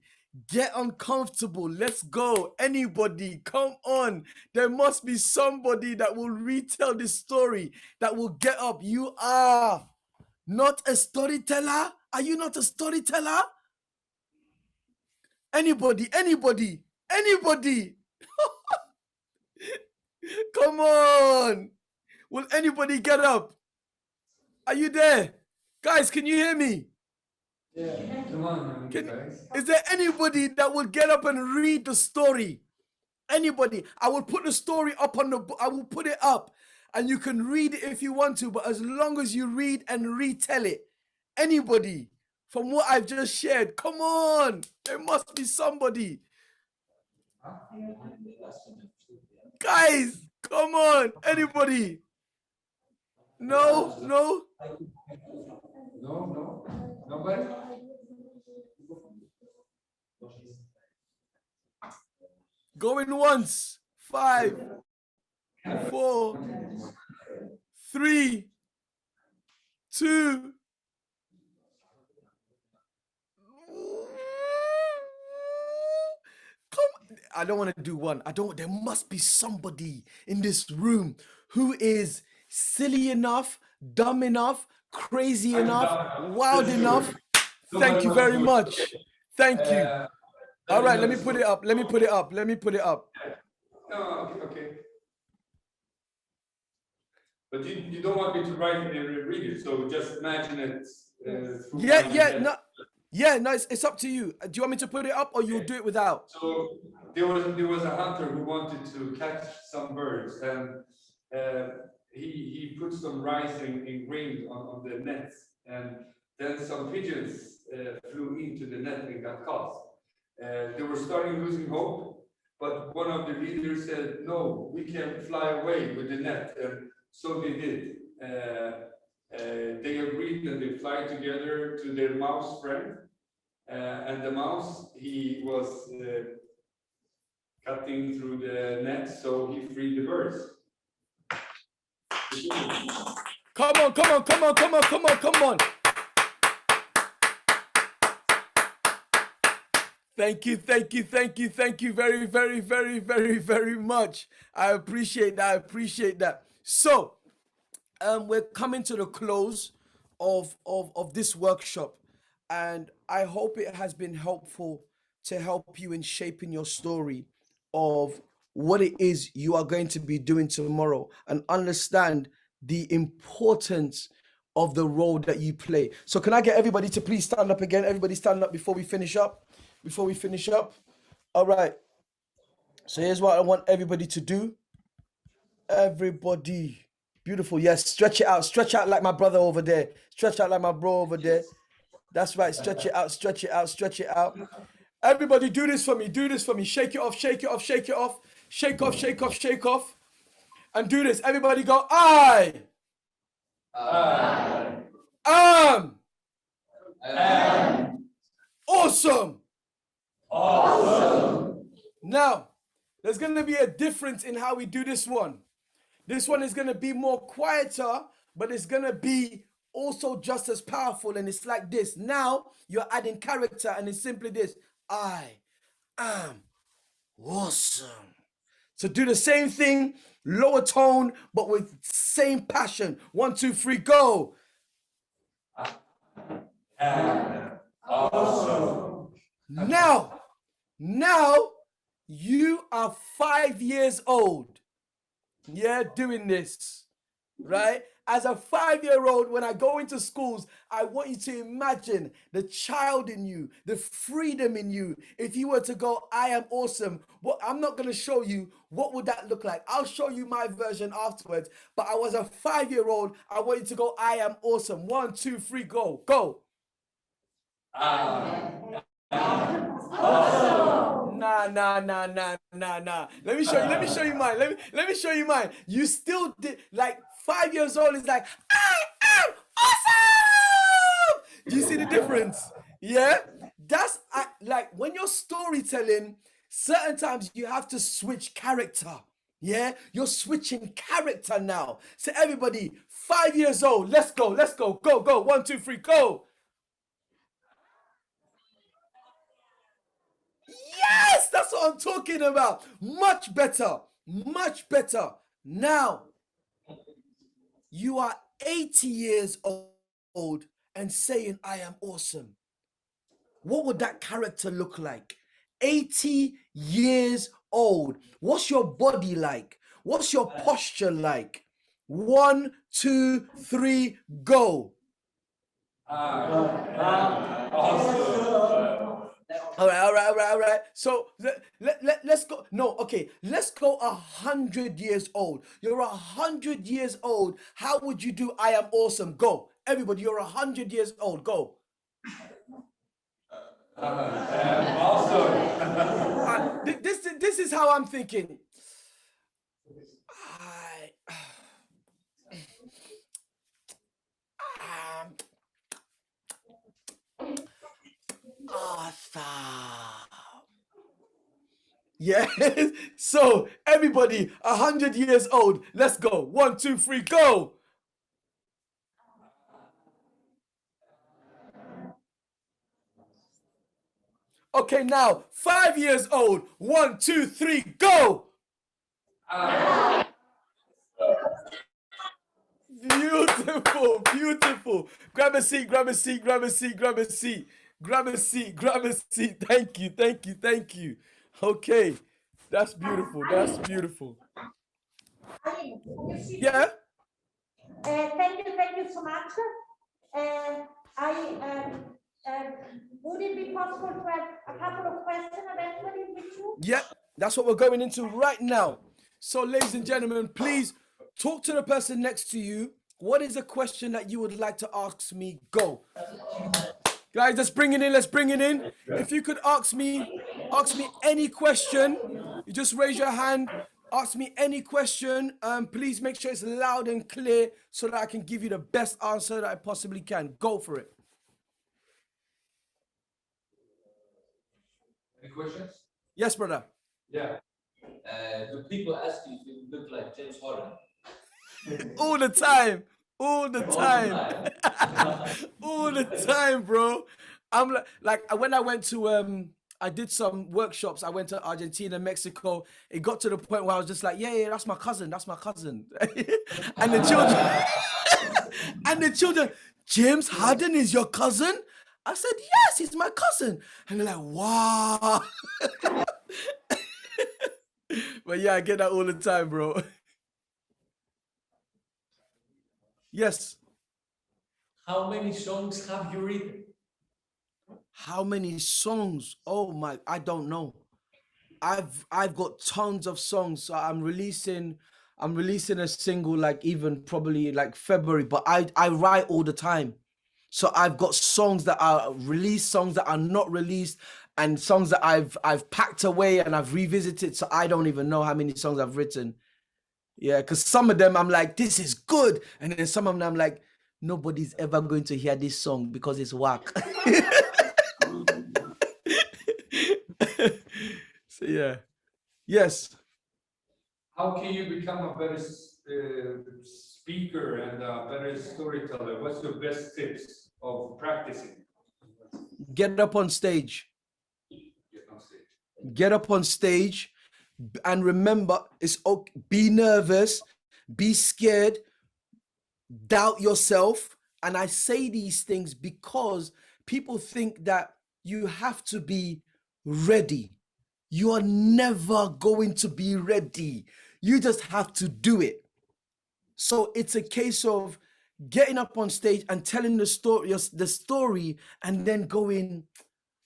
Get uncomfortable. Let's go. Anybody, come on. There must be somebody that will retell this story, that will get up. You are not a storyteller? Are you not a storyteller? Anybody? Come on. Will anybody get up? Are you there? Guys, can you hear me? Yeah, come on, guys. Is there anybody that will get up and read the story? Anybody? I will put the story up on the, I will put it up, and you can read it if you want to, but as long as you read and retell it. Anybody? From what I've just shared, come on. There must be somebody. Guys, come on. Anybody? No? Nobody? Going once. 5, 4, 3, 2. Come. I don't want to do one. There must be somebody in this room who is silly enough, dumb enough, crazy enough, wild enough. Thank you very much. Thank you. All right, let me put it up. Oh, okay. But you don't want me to write it and read it, so just imagine it. No, it's up to you. Do you want me to put it up, or you'll do it without? So there was a hunter who wanted to catch some birds, and he put some rice and grain on the net, and then some pigeons flew into the net and got caught. They were starting losing hope, but one of the leaders said, "No, we can fly away with the net," and so they did. They agreed that they fly together to their mouse friend, and the mouse, he was cutting through the net, so he freed the birds. Come on. Thank you very much. I appreciate that. So, we're coming to the close of this workshop, and I hope it has been helpful to help you in shaping your story. of what it is you are going to be doing tomorrow and understand the importance of the role that you play. So can I get everybody to please stand up again? Everybody stand up before we finish up. All right. So here's what I want everybody to do. Everybody. Beautiful. Yes. Stretch it out. Stretch out like my brother over there. Stretch out like my bro over there. That's right. Stretch it out. Stretch it out. Stretch it out. Everybody do this for me. Do this for me. Shake it off. Shake it off. Shake it off. Shake off. Shake off. Shake off. And do this. Everybody go, I am awesome. Now, there's going to be a difference in how we do this one. This one is going to be more quieter, but it's going to be also just as powerful. And it's like this. Now, you're adding character, and it's simply this. I am awesome. So do the same thing, lower tone, but with same passion. 1, 2, 3, go. I am awesome. Now, you are 5 years old. Yeah, doing this, right? As a 5-year-old, when I go into schools, I want you to imagine the child in you, the freedom in you. If you were to go, I am awesome. Well, I'm not going to show you what would that look like. I'll show you my version afterwards. But I was a 5-year-old. I want you to go, I am awesome. 1, 2, 3, go. Go. I am awesome. Nah. Let me show you mine. Let me show you mine. You still did, like, 5 years old is like, I am awesome. Do you see the difference? Yeah? That's like when you're storytelling, certain times you have to switch character. Yeah? You're switching character now. So everybody, 5 years old, let's go. Go. 1, 2, 3, go. Yes, that's what I'm talking about. Much better. Now, you are 80 years old and saying, I am awesome. What would that character look like? 80 years old. What's your body like? What's your posture like? 1, 2, 3, go. All right. So let's go. No, okay. Let's go 100 years old. You're 100 years old. How would you do I am awesome? Go. Everybody, you're 100 years old. Go. Awesome. This is how I'm thinking. Awesome. Yes. So everybody, 100 years old. Let's go. 1, 2, 3, go. Okay, now 5 years old. 1, 2, 3, go. Beautiful. Grab a seat. Thank you. Okay, that's beautiful. Yeah. Thank you so much. Would it be possible to have a couple of questions eventually with you? Yeah, that's what we're going into right now. So, ladies and gentlemen, please talk to the person next to you. What is a question that you would like to ask me? Go. Guys, let's bring it in. If you could ask me any question, you just raise your hand, ask me any question. Please make sure it's loud and clear so that I can give you the best answer that I possibly can. Go for it. Any questions? Yes, brother. Yeah. Do people ask you if you look like James Harden? All the time, bro. I'm like when I went to I did some workshops. I went to Argentina, Mexico. It got to the point where I was just like, yeah, that's my cousin. And the children, James Harden is your cousin? I said, yes, he's my cousin. And they're like, wow. But yeah, I get that all the time, bro. Yes. How many songs have you written? How many songs? Oh my, I don't know. I've got tons of songs. So I'm releasing a single like even probably like February, but I write all the time. So I've got songs that are released, songs that are not released, and songs that I've packed away and I've revisited. So I don't even know how many songs I've written. Yeah, because some of them I'm like, this is good. And then some of them I'm like, nobody's ever going to hear this song because it's whack. So yeah. Yes. How can you become a better speaker and a better storyteller? What's your best tips of practicing? Get up on stage. Get on stage. Get up on stage and remember, it's okay. Be nervous, be scared, doubt yourself. And I say these things because people think that you have to be ready. You are never going to be ready. You just have to do it. So it's a case of getting up on stage and telling the story, and then going,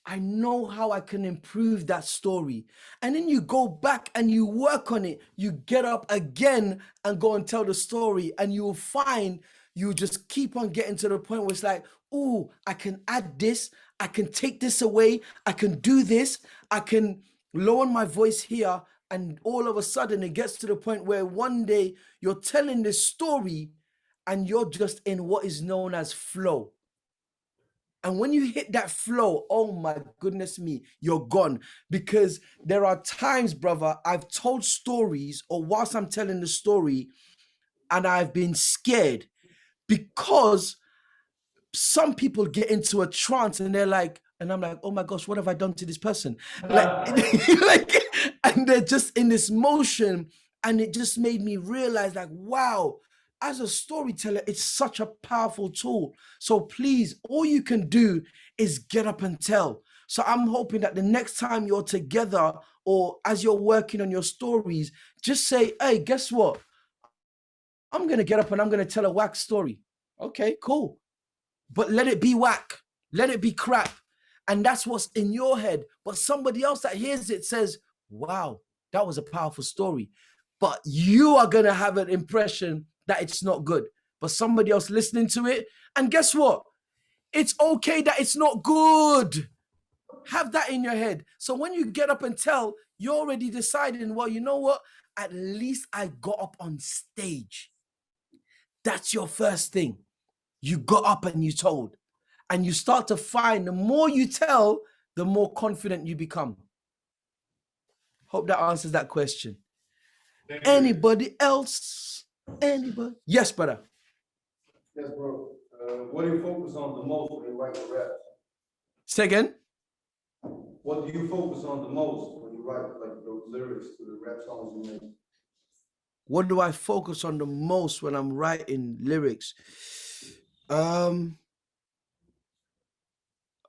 I know how I can improve that story. And then you go back and you work on it. You get up again and go and tell the story, and you'll find you just keep on getting to the point where it's like, oh, I can add this, I can take this away, I can do this, I can lower my voice here. And all of a sudden it gets to the point where one day you're telling this story and you're just in what is known as flow. And when you hit that flow, oh my goodness me, you're gone. Because there are times, brother, I've told stories, or whilst I'm telling the story, and I've been scared because some people get into a trance and they're like, and I'm like, oh my gosh, what have I done to this person? Like, and they're just in this motion. And it just made me realize, like, wow, as a storyteller, it's such a powerful tool. So please, all you can do is get up and tell. So I'm hoping that the next time you're together or as you're working on your stories, just say, hey, guess what? I'm going to get up and I'm going to tell a whack story. Okay, cool. But let it be whack. Let it be crap. And that's what's in your head. But somebody else that hears it says, wow, that was a powerful story. But you are going to have an impression that it's not good. But somebody else listening to it, and guess what? It's okay that it's not good. Have that in your head. So when you get up and tell, you're already deciding, well, you know what? At least I got up on stage. That's your first thing. You got up and you told. And you start to find the more you tell, the more confident you become. Hope that answers that question. Anybody else? Anybody? Yes, brother. Yes, bro. What do you focus on the most when you write the rap? Say again? What do you focus on the most when you write like those lyrics to the rap songs you make? What do I focus on the most when I'm writing lyrics?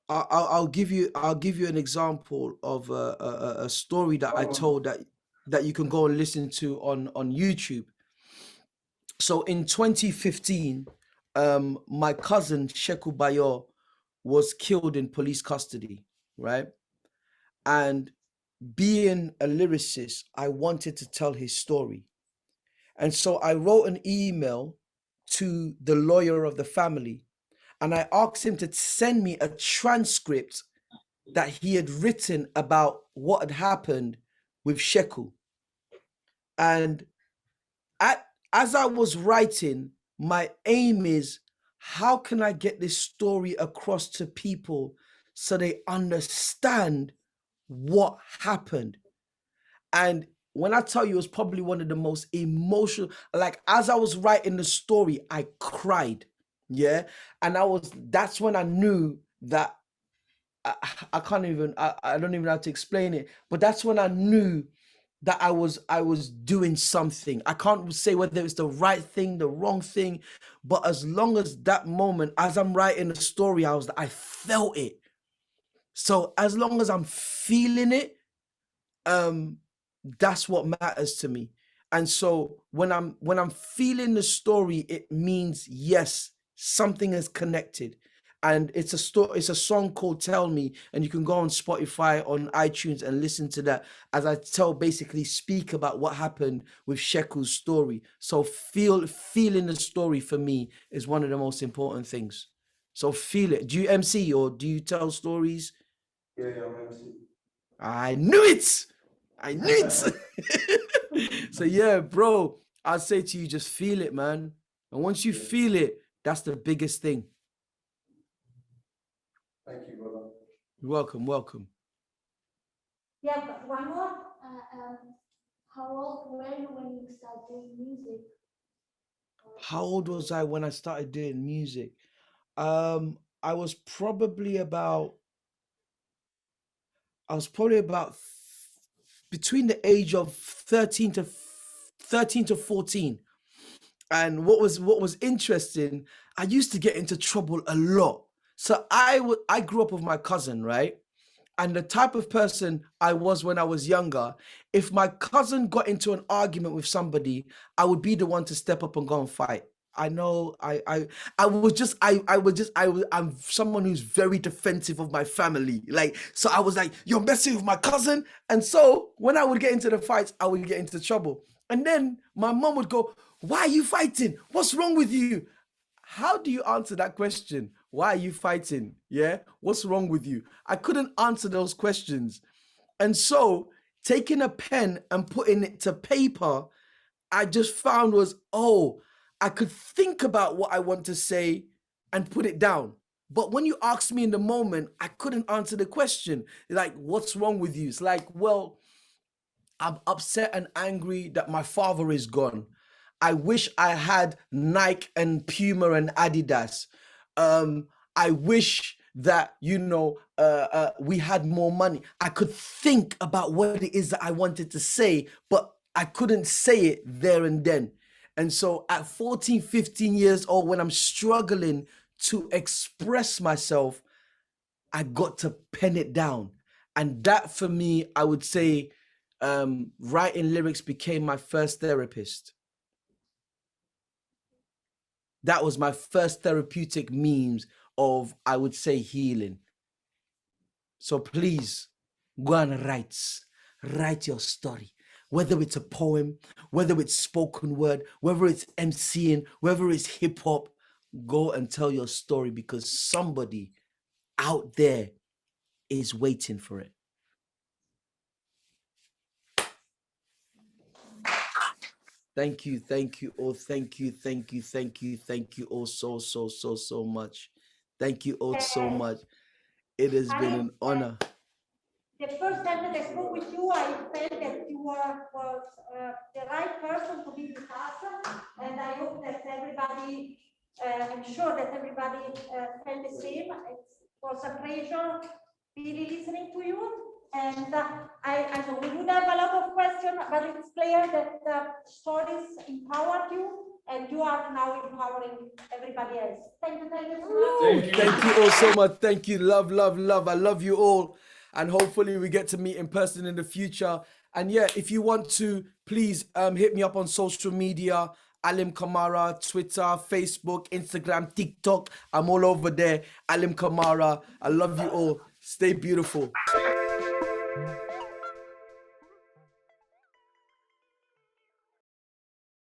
I'll give you an example of a story that I told that you can go and listen to on YouTube. So in 2015, my cousin Sheku Bayo was killed in police custody, right? And being a lyricist, I wanted to tell his story. And so I wrote an email to the lawyer of the family, and I asked him to send me a transcript that he had written about what had happened with Sheku. And as I was writing, my aim is, how can I get this story across to people so they understand what happened? And when I tell you, it was probably one of the most emotional, like as I was writing the story, I cried. Yeah. And that's when I knew that I don't even know how to explain it, but that's when I knew that I was doing something. I can't say whether it's the right thing, the wrong thing, but as long as that moment, as I'm writing the story, I felt it. So as long as I'm feeling it, that's what matters to me. And so when I'm feeling the story, it means yes, something is connected. And it's a song called Tell Me, and you can go on Spotify, on iTunes, and listen to that as I speak about what happened with Sheku's story. So feeling the story for me is one of the most important things. So feel it. Do you MC or do you tell stories? Yeah, I'm MC. I knew it. I knew it. So yeah, bro, I'd say to you, just feel it, man. And once you feel it, that's the biggest thing. Thank you, brother. You're welcome, welcome. Yeah, but one more. How old were you when you started doing music? How old was I when I started doing music? I was probably about between the age of 13 to 14. And what was interesting, I used to get into trouble a lot. So I grew up with my cousin, right? And the type of person I was when I was younger, if my cousin got into an argument with somebody, I would be the one to step up and go and fight. I know I'm someone who's very defensive of my family. Like, so I was like, you're messing with my cousin. And so when I would get into the fights, I would get into trouble. And then my mom would go, why are you fighting? What's wrong with you? How do you answer that question? Why are you fighting? Yeah. What's wrong with you? I couldn't answer those questions. And so taking a pen and putting it to paper, I just found was, oh, I could think about what I want to say and put it down. But when you asked me in the moment, I couldn't answer the question. Like, what's wrong with you? It's like, well, I'm upset and angry that my father is gone. I wish I had Nike and Puma and Adidas. I wish that, we had more money. I could think about what it is that I wanted to say, but I couldn't say it there and then. And so at 14, 15 years old, when I'm struggling to express myself, I got to pen it down. And that for me, I would say, writing lyrics became my first therapist. That was my first therapeutic means of, I would say, healing. So please, go and write your story. Whether it's a poem, whether it's spoken word, whether it's MCing, whether it's hip hop, go and tell your story because somebody out there is waiting for it. Thank you all. Thank you all so much. Thank you all so much. It has been an honor. The first time that I spoke with you, I felt that you was the right person to be with us, and I hope that everybody, I'm sure that everybody felt the same. It was a pleasure really listening to you. And I know we would have a lot of questions, but it's clear that stories empowered you, and you are now empowering everybody else. Thank you so much. Thank you all so much. Thank you. Love. I love you all. And hopefully we get to meet in person in the future. And yeah, if you want to, please hit me up on social media. Alim Kamara, Twitter, Facebook, Instagram, TikTok. I'm all over there. Alim Kamara. I love you all. Stay beautiful.